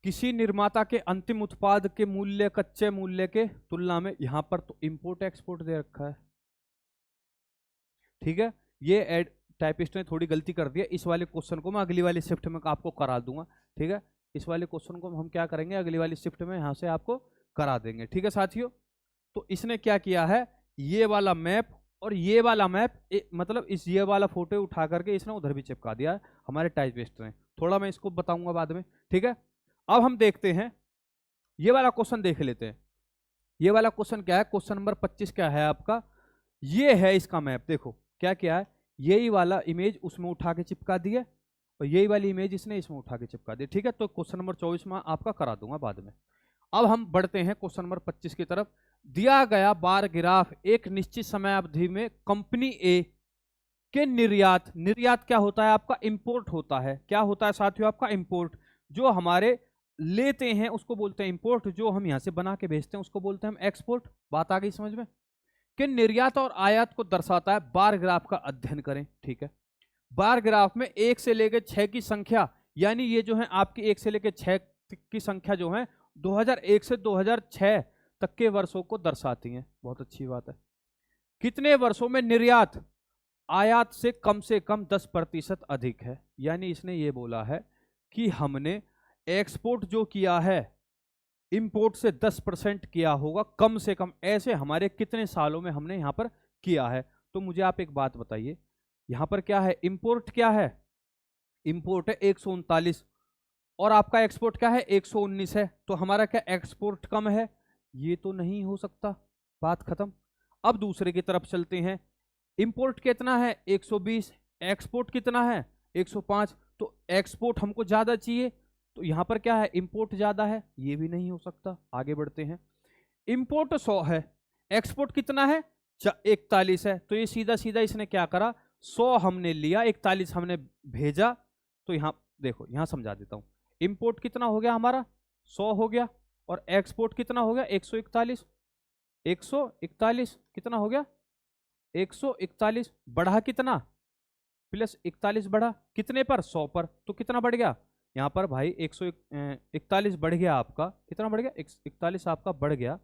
किसी निर्माता के अंतिम उत्पाद के मूल्य कच्चे मूल्य के तुलना में, यहां पर तो इंपोर्ट एक्सपोर्ट दे रखा है। ठीक है, ये एड टाइपिस्ट ने थोड़ी गलती कर दी है। इस वाले क्वेश्चन को मैं अगली वाली शिफ्ट में आपको करा दूंगा। ठीक है, इस वाले क्वेश्चन को हम क्या करेंगे, अगली वाली शिफ्ट में यहां से आपको करा देंगे। ठीक है साथियों, तो इसने क्या किया है, ये वाला मैप और ये वाला मैप मतलब इस ये वाला फोटो उठा करके इसने उधर भी चिपका दिया है हमारे टाइपिस्ट ने। थोड़ा मैं इसको बताऊंगा बाद में। ठीक है, अब हम देखते हैं, ये वाला क्वेश्चन देख लेते हैं। ये वाला क्वेश्चन क्या है? क्वेश्चन नंबर 25 क्या है आपका? ये है इसका मैप। देखो क्या क्या है, यही वाला इमेज उसमें उठा के चिपका दिया और यही वाली इमेज इसने इसमें उठा के चिपका दी। ठीक है, तो क्वेश्चन नंबर 24 में आपका करा दूंगा बाद में। अब हम बढ़ते हैं क्वेश्चन नंबर 25 की तरफ। दिया गया बार ग्राफ एक निश्चित समय अवधि में कंपनी ए के निर्यात, निर्यात क्या होता है आपका? इंपोर्ट होता है। क्या होता है साथियों आपका? इंपोर्ट। जो हमारे लेते हैं उसको बोलते हैं इंपोर्ट, जो हम यहां से बना के भेजते हैं उसको बोलते हैं हम एक्सपोर्ट। बात आ गई समझ में? कि निर्यात और आयात को दर्शाता है। बार ग्राफ का अध्ययन करें। ठीक है, बार ग्राफ में 1 से लेकर 6 की संख्या, यानी ये जो है आपकी 1 से लेकर 6 की संख्या जो है 2001 से 2006 तक के वर्षों को दर्शाती हैं। बहुत अच्छी बात है। कितने वर्षों में निर्यात आयात से कम 10% अधिक है? यानी इसने ये बोला है कि हमने एक्सपोर्ट जो किया है इंपोर्ट से 10% किया होगा कम से कम। ऐसे हमारे कितने सालों में हमने यहां पर किया है? तो मुझे आप एक बात बताइए, यहां पर क्या है? इंपोर्ट क्या है? इंपोर्ट है 139 और आपका एक्सपोर्ट क्या है? 119 है। तो हमारा क्या एक्सपोर्ट कम है? ये तो नहीं हो सकता। बात खत्म। अब दूसरे की तरफ चलते हैं। इंपोर्ट कितना है? 120। एक्सपोर्ट कितना है? 105। तो एक्सपोर्ट हमको ज्यादा चाहिए, तो यहां पर क्या है? इंपोर्ट ज्यादा है। ये भी नहीं हो सकता। आगे बढ़ते हैं। इंपोर्ट 100 है, एक्सपोर्ट कितना है? 41 है। तो ये सीधा सीधा इसने क्या करा, 100 हमने लिया, 41 हमने भेजा। तो यहां देखो, यहां समझा देता हूं। इंपोर्ट कितना हो गया हमारा? 100 हो गया। और एक्सपोर्ट कितना हो गया? 141। 141 कितना हो गया? 141 बढ़ा कितना? +41 बढ़ा कितने पर? 100 पर। तो कितना बढ़ गया यहाँ पर भाई? 141 बढ़ गया आपका। कितना बढ़ गया? 41 आपका बढ़ गया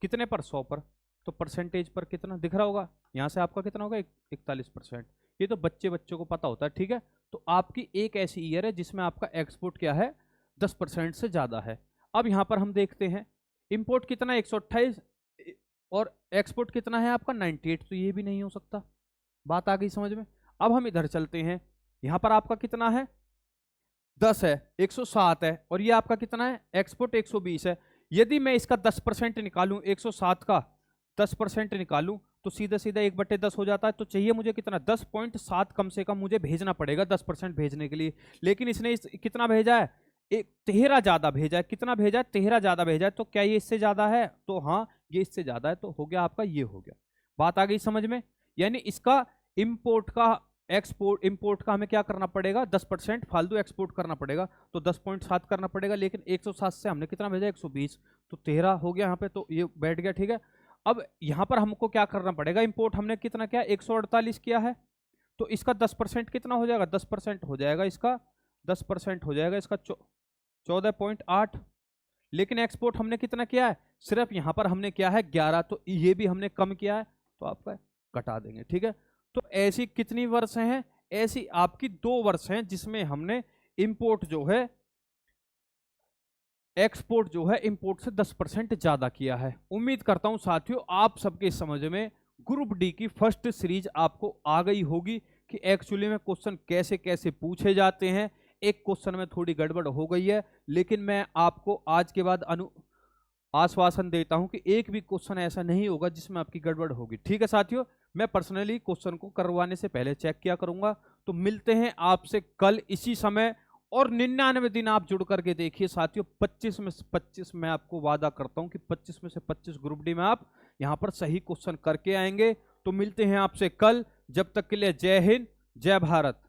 कितने पर? 100 पर। तो परसेंटेज पर कितना दिख रहा होगा? यहाँ से आपका कितना होगा? 41%। ये तो बच्चों को पता होता है। ठीक है, तो आपकी एक ऐसी ईयर है जिसमें आपका एक्सपोर्ट क्या है? 10% से ज्यादा है। अब यहाँ पर हम देखते हैं इंपोर्ट कितना? 128 और एक्सपोर्ट कितना है आपका? 98। तो ये भी नहीं हो सकता। बात आ गई समझ में? अब हम इधर चलते हैं। यहां पर आपका कितना है? 10 है, 107 है और ये आपका कितना है? एक्सपोर्ट 120 है। यदि मैं इसका 10% निकालूं, 107 का 10% निकालूं, तो सीधा सीधा 1/10 हो जाता है। तो चाहिए मुझे कितना? 10.7 कम से कम मुझे भेजना पड़ेगा 10% भेजने के लिए। लेकिन इसने कितना भेजा है? 13 ज्यादा भेजा है। कितना भेजा है? 13 ज्यादा भेजा है। तो क्या ये इससे ज्यादा है? तो हाँ, ये इससे ज्यादा है। तो हो गया आपका, ये हो गया। बात आ गई समझ में? यानी इसका इंपोर्ट का एक्सपोर्ट, इंपोर्ट का हमें क्या करना पड़ेगा? 10% फालतू एक्सपोर्ट करना पड़ेगा। तो 10.7 करना पड़ेगा। लेकिन 107 से हमने कितना भेजा? 120। तो 13 हो गया यहाँ पे। तो ये बैठ गया। ठीक है, अब यहाँ पर हमको क्या करना पड़ेगा? इंपोर्ट हमने कितना किया? 148 किया है। तो इसका 10% कितना हो जाएगा? 10% हो जाएगा इसका, 10% हो जाएगा इसका 14.8। लेकिन एक्सपोर्ट हमने कितना किया है? सिर्फ यहाँ पर हमने किया है 11। तो ये भी हमने कम किया है। तो आपका घटा देंगे। ठीक है, तो ऐसी कितनी वर्ष हैं? ऐसी आपकी 2 वर्ष हैं जिसमें हमने इंपोर्ट जो है एक्सपोर्ट जो है इंपोर्ट से 10% ज्यादा किया है। उम्मीद करता हूं साथियों आप सबके समझ में ग्रुप डी की फर्स्ट सीरीज आपको आ गई होगी कि एक्चुअली में क्वेश्चन कैसे कैसे पूछे जाते हैं। एक क्वेश्चन में थोड़ी गड़बड़ हो गई है, लेकिन मैं आपको आज के बाद आश्वासन देता हूं कि एक भी क्वेश्चन ऐसा नहीं होगा जिसमें आपकी गड़बड़ होगी। ठीक है साथियों, मैं पर्सनली क्वेश्चन को करवाने से पहले चेक किया करूंगा। तो मिलते हैं आपसे कल इसी समय, और 99 दिन आप जुड़ करके देखिए साथियों। 25 में से 25 मैं आपको वादा करता हूं कि 25 में से 25 ग्रुप डी में आप यहां पर सही क्वेश्चन करके आएंगे। तो मिलते हैं आपसे कल, जब तक के लिए जय हिंद जय भारत।